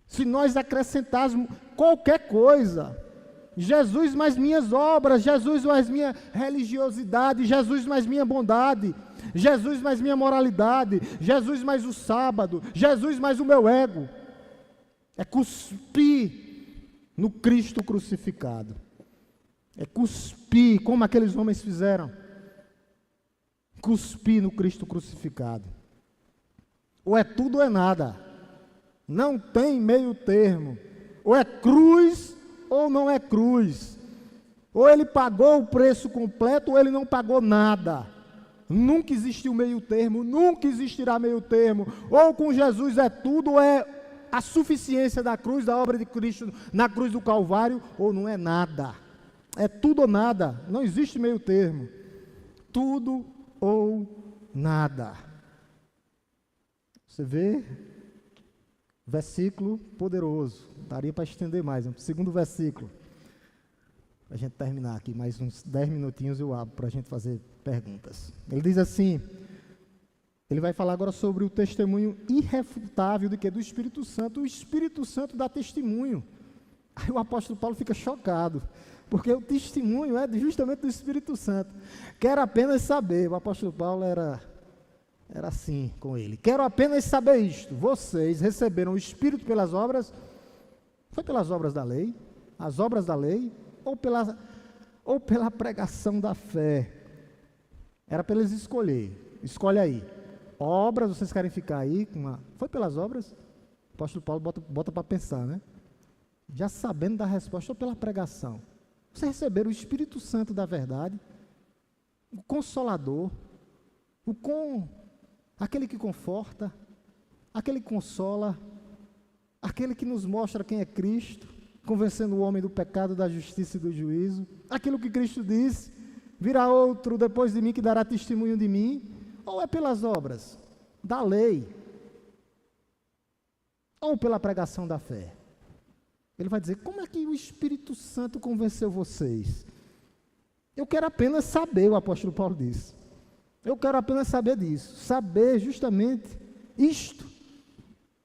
Se nós acrescentássemos qualquer coisa, Jesus mais minhas obras, Jesus mais minha religiosidade, Jesus mais minha bondade, Jesus mais minha moralidade, Jesus mais o sábado, Jesus mais o meu ego. É cuspir no Cristo crucificado. É cuspir, como aqueles homens fizeram. Cuspir no Cristo crucificado. Ou é tudo ou é nada. Não tem meio termo. Ou é cruz ou não é cruz. Ou ele pagou o preço completo ou ele não pagou nada. Nunca existiu meio termo, nunca existirá meio termo. Ou com Jesus é tudo, ou é a suficiência da cruz, da obra de Cristo na cruz do Calvário, ou não é nada. É tudo ou nada, não existe meio termo. Tudo ou nada. Você vê? Versículo poderoso. Daria para estender mais. Segundo versículo. Para a gente terminar aqui, mais uns 10 minutinhos eu abro para a gente fazer perguntas. Ele diz assim, ele vai falar agora sobre o testemunho irrefutável do Espírito Santo. O Espírito Santo dá testemunho. Aí o apóstolo Paulo fica chocado, porque o testemunho é justamente do Espírito Santo. Quero apenas saber, o apóstolo Paulo era assim com ele. Quero apenas saber isto, vocês receberam o Espírito pelas obras, foi pelas obras da lei, as obras da lei, ou pela pregação da fé? Era para eles escolher, escolhe aí. Obras, vocês querem ficar aí? Foi pelas obras? O apóstolo Paulo bota para pensar, né? Já sabendo da resposta, ou pela pregação? Vocês receberam o Espírito Santo da verdade, o Consolador, aquele que conforta, aquele que consola, aquele que nos mostra quem é Cristo, convencendo o homem do pecado, da justiça e do juízo. Aquilo que Cristo disse, virá outro depois de mim que dará testemunho de mim. Ou é pelas obras da lei, ou pela pregação da fé? Ele vai dizer, como é que o Espírito Santo convenceu vocês? Eu quero apenas saber, o apóstolo Paulo disse. Eu quero apenas saber disso, saber justamente isto.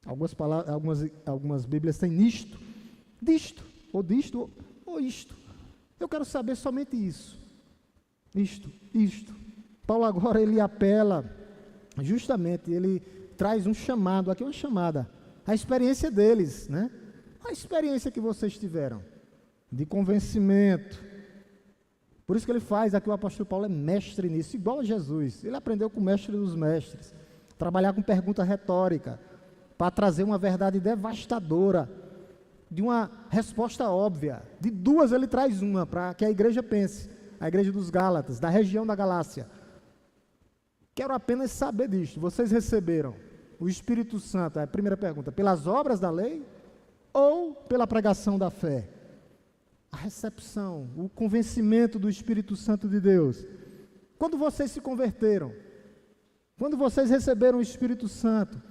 Algumas Bíblias têm nisto, disto, ou isto. Eu quero saber somente isso. Isto. Paulo agora ele apela, justamente, ele traz um chamado, aqui uma chamada, a experiência deles, né? A experiência que vocês tiveram, de convencimento. Por isso que ele faz, aqui o apóstolo Paulo é mestre nisso, igual a Jesus. Ele aprendeu com o mestre dos mestres, trabalhar com pergunta retórica, para trazer uma verdade devastadora, de uma resposta óbvia. De duas ele traz uma, para que a igreja pense, a igreja dos Gálatas, da região da Galácia. Quero apenas saber disto, vocês receberam o Espírito Santo, é a primeira pergunta, pelas obras da lei ou pela pregação da fé? A recepção, o convencimento do Espírito Santo de Deus. Quando vocês se converteram, quando vocês receberam o Espírito Santo,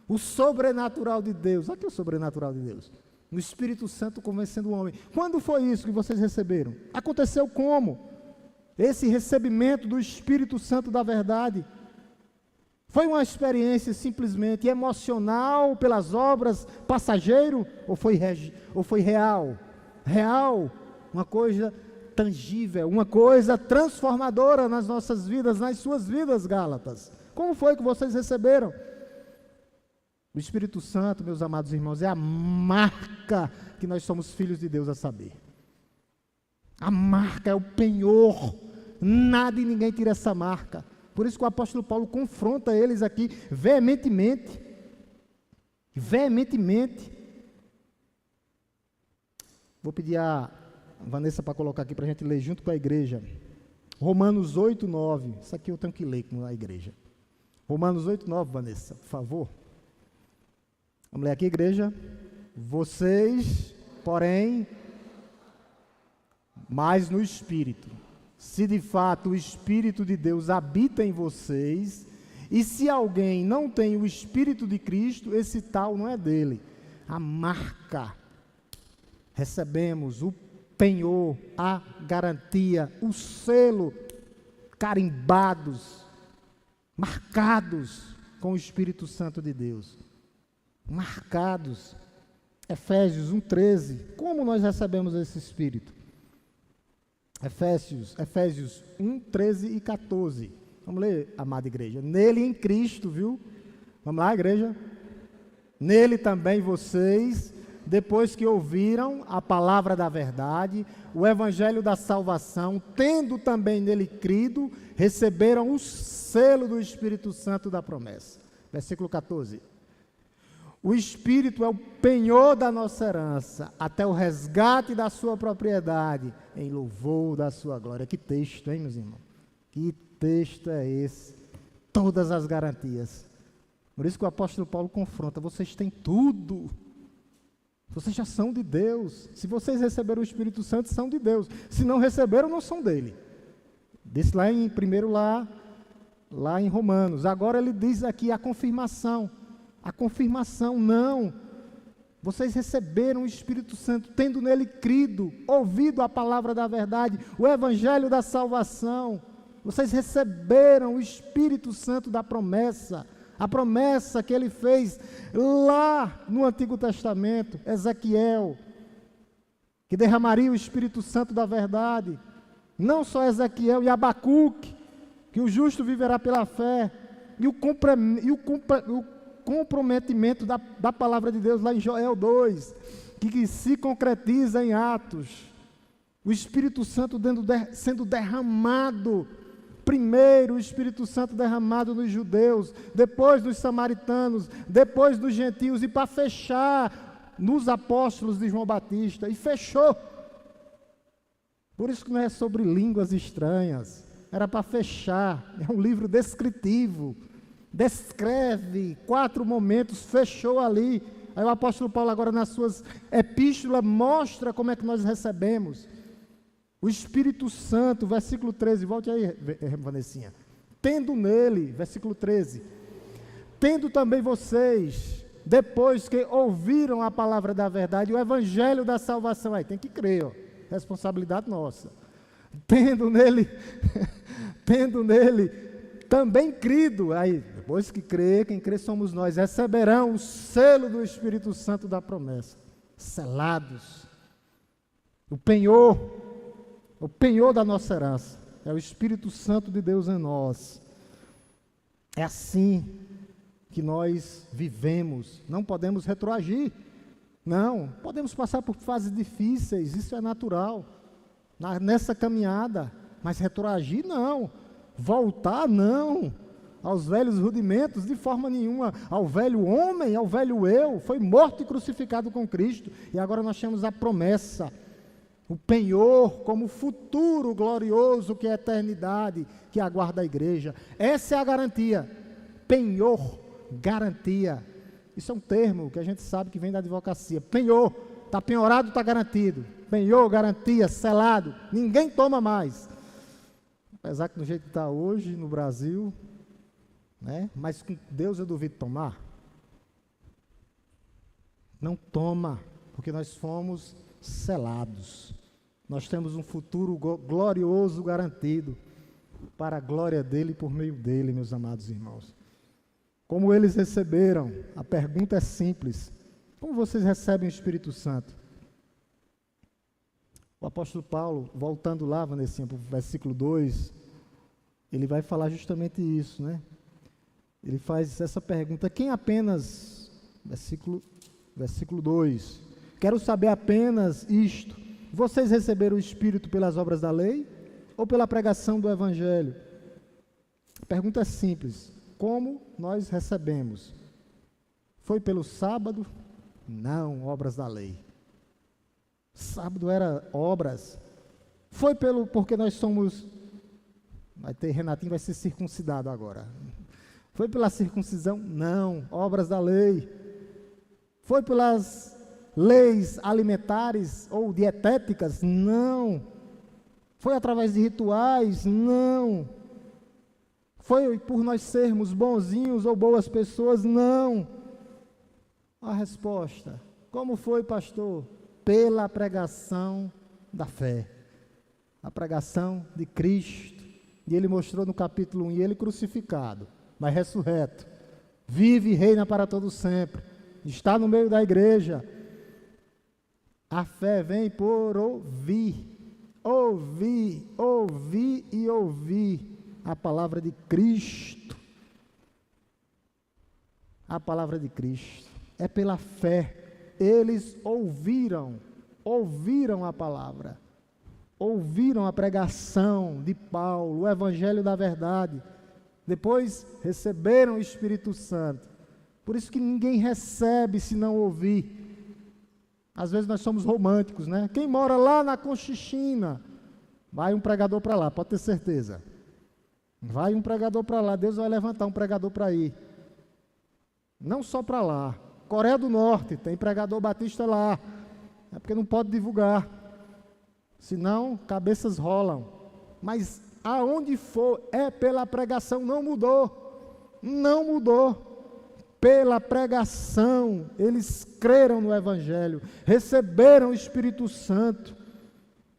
o sobrenatural de Deus, aqui é o sobrenatural de Deus, o Espírito Santo convencendo o homem. Quando foi isso que vocês receberam? Aconteceu como? Esse recebimento do Espírito Santo da verdade foi uma experiência simplesmente emocional pelas obras, passageiro, ou foi real? Real, uma coisa tangível, uma coisa transformadora nas nossas vidas, nas suas vidas, Gálatas. Como foi que vocês receberam? O Espírito Santo, meus amados irmãos, é a marca que nós somos filhos de Deus, a saber. A marca é o penhor, nada e ninguém tira essa marca. Por isso que o apóstolo Paulo confronta eles aqui veementemente. Vou pedir a Vanessa para colocar aqui para a gente ler junto com a igreja. Romanos 8, 9. Isso aqui eu tenho que ler com a igreja. Romanos 8, 9, Vanessa, por favor. Vamos ler aqui, igreja. Vocês, porém, mas no Espírito. Se de fato o Espírito de Deus habita em vocês, e se alguém não tem o Espírito de Cristo, esse tal não é dele. A marca, recebemos o penhor, a garantia, o selo, carimbados, marcados com o Espírito Santo de Deus. Marcados. Efésios 1:13. Como nós recebemos esse Espírito? Efésios 1, 13 e 14. Vamos ler, amada igreja. Nele em Cristo, viu? Vamos lá, igreja? Nele também vocês, depois que ouviram a palavra da verdade, o evangelho da salvação, tendo também nele crido, receberam o selo do Espírito Santo da promessa. Versículo 14. O Espírito é o penhor da nossa herança, até o resgate da sua propriedade, em louvor da sua glória. Que texto, hein, meus irmãos? Que texto é esse? Todas as garantias. Por isso que o apóstolo Paulo confronta: vocês têm tudo. Vocês já são de Deus. Se vocês receberam o Espírito Santo, são de Deus. Se não receberam, não são dele. Disse lá em Romanos. Agora ele diz aqui a confirmação. A confirmação, não. Vocês receberam o Espírito Santo, tendo nele crido, ouvido a palavra da verdade, o evangelho da salvação. Vocês receberam o Espírito Santo da promessa, a promessa que ele fez lá no Antigo Testamento, Ezequiel, que derramaria o Espírito Santo da verdade. Não só Ezequiel e Abacuque, que o justo viverá pela fé, e o comprometimento da palavra de Deus lá em Joel 2, que se concretiza em Atos. O Espírito Santo sendo derramado. Primeiro o Espírito Santo derramado nos judeus, depois nos samaritanos, depois nos gentios, e para fechar nos apóstolos de João Batista, e fechou. Por isso que não é sobre línguas estranhas, era para fechar, é um livro descritivo, descreve 4 momentos, fechou ali. Aí o apóstolo Paulo agora nas suas epístolas mostra como é que nós recebemos. O Espírito Santo, versículo 13, volte aí, Vanessinha. Tendo nele, versículo 13, tendo também vocês, depois que ouviram a palavra da verdade, o evangelho da salvação, aí tem que crer, ó, responsabilidade nossa. Tendo nele também crido, aí, depois que crê, quem crê somos nós, receberão o selo do Espírito Santo da promessa, selados, o penhor da nossa herança, é o Espírito Santo de Deus em nós. É assim que nós vivemos, não podemos retroagir, não, podemos passar por fases difíceis, isso é natural, nessa caminhada, mas retroagir não, voltar não, aos velhos rudimentos de forma nenhuma, ao velho homem, ao velho eu, foi morto e crucificado com Cristo, e agora nós temos a promessa, o penhor como futuro glorioso que é a eternidade, que aguarda a igreja. Essa é a garantia, penhor, garantia. Isso é um termo que a gente sabe que vem da advocacia. Penhor, está penhorado, está garantido. Penhor, garantia, selado, ninguém toma mais. Apesar que do jeito que está hoje no Brasil, né? Mas com Deus eu duvido tomar. Não toma, porque nós fomos selados. Nós temos um futuro glorioso garantido para a glória dele e por meio dele, meus amados irmãos. Como eles receberam? A pergunta é simples. Como vocês recebem o Espírito Santo? O apóstolo Paulo, voltando lá, Vanessinha, para o versículo 2, ele vai falar justamente isso, né? Ele faz essa pergunta, quem apenas, versículo 2, quero saber apenas isto, vocês receberam o Espírito pelas obras da lei ou pela pregação do Evangelho? A pergunta é simples, como nós recebemos? Foi pelo sábado? Não, obras da lei. Sábado era obras. Foi porque nós somos, Renatinho vai ser circuncidado agora. Foi pela circuncisão? Não, obras da lei. Foi pelas leis alimentares ou dietéticas? Não. Foi através de rituais? Não. Foi por nós sermos bonzinhos ou boas pessoas? Não. A resposta, como foi, pastor? Pela pregação da fé. A pregação de Cristo. E ele mostrou no capítulo 1, e ele crucificado, mas ressurreto. Vive e reina para todo sempre. Está no meio da igreja. A fé vem por ouvir e ouvir a palavra de Cristo. A palavra de Cristo. É pela fé. Eles ouviram a palavra. Ouviram a pregação de Paulo, o evangelho da verdade. Depois receberam o Espírito Santo. Por isso que ninguém recebe se não ouvir. Às vezes nós somos românticos, né? Quem mora lá na Conchichina, vai um pregador para lá, pode ter certeza. Vai um pregador para lá, Deus vai levantar um pregador para ir. Não só para lá. Coreia do Norte, tem pregador batista lá. É porque não pode divulgar. Senão, cabeças rolam. Mas aonde for, é pela pregação, não mudou. Não mudou. Pela pregação, eles creram no Evangelho, receberam o Espírito Santo.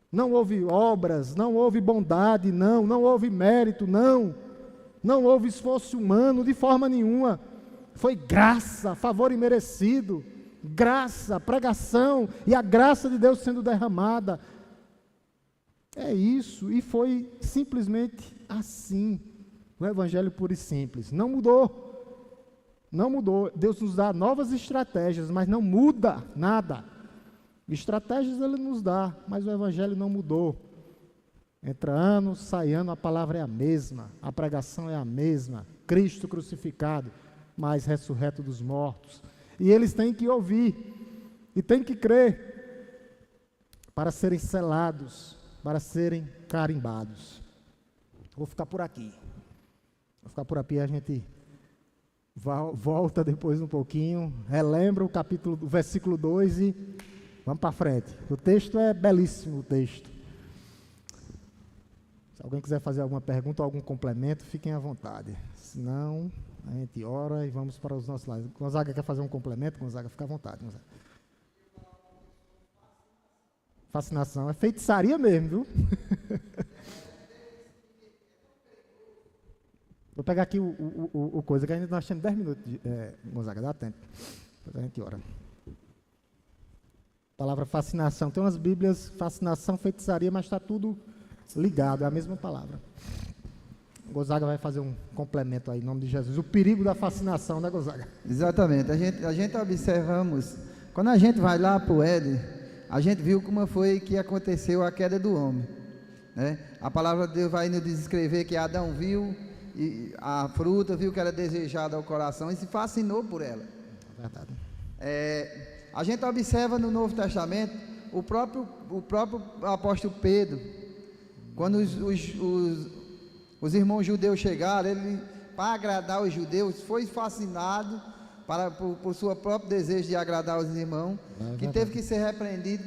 Não houve obras, não houve bondade, não houve mérito, não houve esforço humano de forma nenhuma. Foi graça, favor imerecido, graça, pregação e a graça de Deus sendo derramada. É isso, e foi simplesmente assim, o Evangelho puro e simples. Não mudou, não mudou. Deus nos dá novas estratégias, mas não muda nada. Estratégias Ele nos dá, mas o Evangelho não mudou. Entra ano, sai ano, a palavra é a mesma, a pregação é a mesma. Cristo crucificado, mas ressurreto dos mortos. E eles têm que ouvir, e têm que crer, para serem selados, para serem carimbados. Vou ficar por aqui. Vou ficar por aqui, a gente volta depois um pouquinho, relembra o versículo 2 e vamos para frente. O texto é belíssimo, o texto. Se alguém quiser fazer alguma pergunta ou algum complemento, fiquem à vontade. Se não, a gente ora e vamos para os nossos lados. Gonzaga quer fazer um complemento? Gonzaga, fica à vontade. Gonzaga. Fascinação. É feitiçaria mesmo, viu? Vou pegar aqui o coisa, que ainda nós temos 10 minutos, Gonzaga, dá tempo. Depois a gente ora. Palavra fascinação. Tem umas bíblias, fascinação, feitiçaria, mas está tudo ligado, é a mesma palavra. Gonzaga vai fazer um complemento aí, em nome de Jesus. O perigo da fascinação, né, Gonzaga? Exatamente. A gente observamos, quando a gente vai lá para o Éden, a gente viu como foi que aconteceu a queda do homem, né? A palavra de Deus vai nos descrever que Adão viu a fruta, viu que era desejada ao coração e se fascinou por ela. É verdade. A gente observa no Novo Testamento o próprio apóstolo Pedro, quando os irmãos judeus chegaram, ele, para agradar os judeus, foi fascinado por seu próprio desejo de agradar os irmãos, que teve que ser repreendido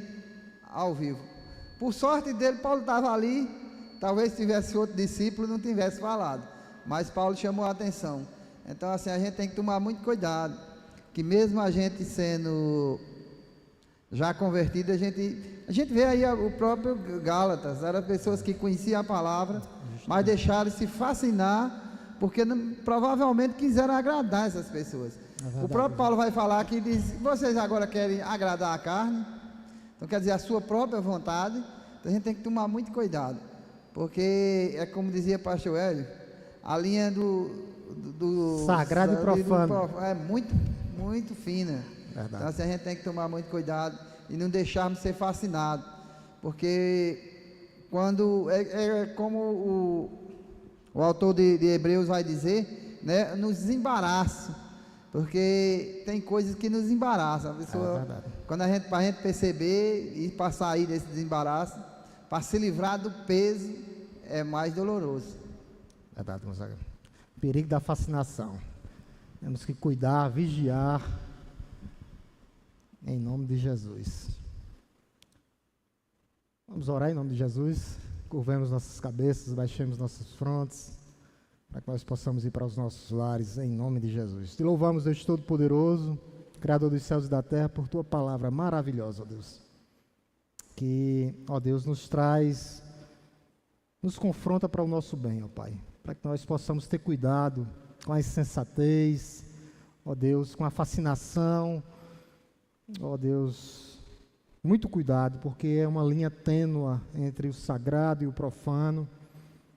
ao vivo. Por sorte dele, Paulo estava ali, talvez tivesse outro discípulo, não tivesse falado, mas Paulo chamou a atenção. Então assim, a gente tem que tomar muito cuidado, que mesmo a gente sendo já convertido, a gente vê aí o próprio Gálatas, eram pessoas que conheciam a palavra, mas deixaram se fascinar, porque provavelmente quiseram agradar essas pessoas. O próprio Paulo vai falar que diz: vocês agora querem agradar a carne, então quer dizer, a sua própria vontade. Então a gente tem que tomar muito cuidado, porque é como dizia o pastor Hélio, a linha do sagrado e profano é muito, muito fina. Verdade. Então assim, a gente tem que tomar muito cuidado e não deixarmos ser fascinados, porque quando como o autor de Hebreus vai dizer, né, nos embaraça, porque tem coisas que nos embaraçam. A pessoa, para a gente perceber e para sair desse desembaraço, para se livrar do peso, é mais doloroso. Verdade, Gonzaga. Perigo da fascinação. Temos que cuidar, vigiar, em nome de Jesus. Vamos orar em nome de Jesus. Curvemos nossas cabeças, baixemos nossos frontes, para que nós possamos ir para os nossos lares, em nome de Jesus. Te louvamos, Deus Todo-Poderoso, Criador dos céus e da terra, por Tua palavra maravilhosa, ó Deus. Que, ó Deus, nos traz, nos confronta para o nosso bem, ó Pai. Para que nós possamos ter cuidado com a insensatez, ó Deus, com a fascinação, ó Deus, muito cuidado, porque é uma linha tênua entre o sagrado e o profano,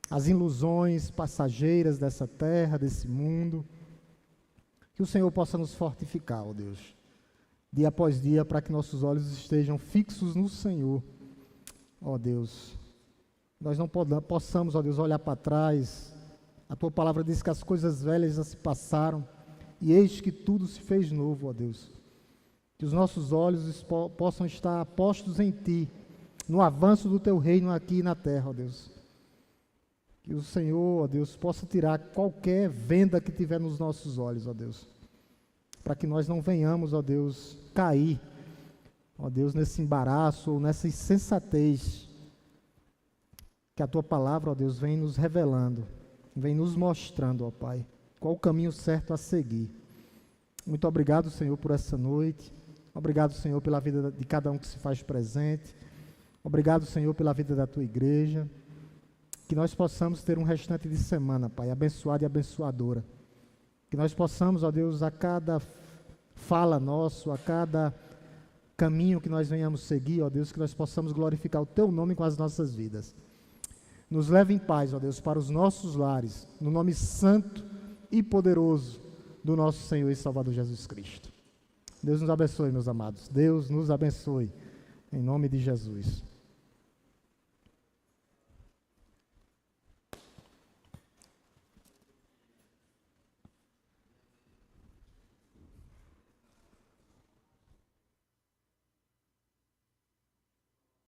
as ilusões passageiras dessa terra, desse mundo. Que o Senhor possa nos fortificar, ó Deus, dia após dia, para que nossos olhos estejam fixos no Senhor, ó Deus. Nós não possamos, ó Deus, olhar para trás. A Tua palavra diz que as coisas velhas já se passaram, e eis que tudo se fez novo, ó Deus. Que os nossos olhos possam estar postos em Ti, no avanço do Teu reino aqui na terra, ó Deus. Que o Senhor, ó Deus, possa tirar qualquer venda que tiver nos nossos olhos, ó Deus. Para que nós não venhamos, ó Deus, cair, ó Deus, nesse embaraço ou nessa insensatez que a Tua palavra, ó Deus, vem nos revelando, vem nos mostrando, ó Pai, qual o caminho certo a seguir. Muito obrigado, Senhor, por essa noite. Obrigado, Senhor, pela vida de cada um que se faz presente. Obrigado, Senhor, pela vida da Tua igreja. Que nós possamos ter um restante de semana, Pai, abençoada e abençoadora. Que nós possamos, ó Deus, a cada fala nosso, a cada caminho que nós venhamos seguir, ó Deus, que nós possamos glorificar o Teu nome com as nossas vidas. Nos leve em paz, ó Deus, para os nossos lares, no nome santo e poderoso do nosso Senhor e Salvador Jesus Cristo. Deus nos abençoe, meus amados. Deus nos abençoe, em nome de Jesus.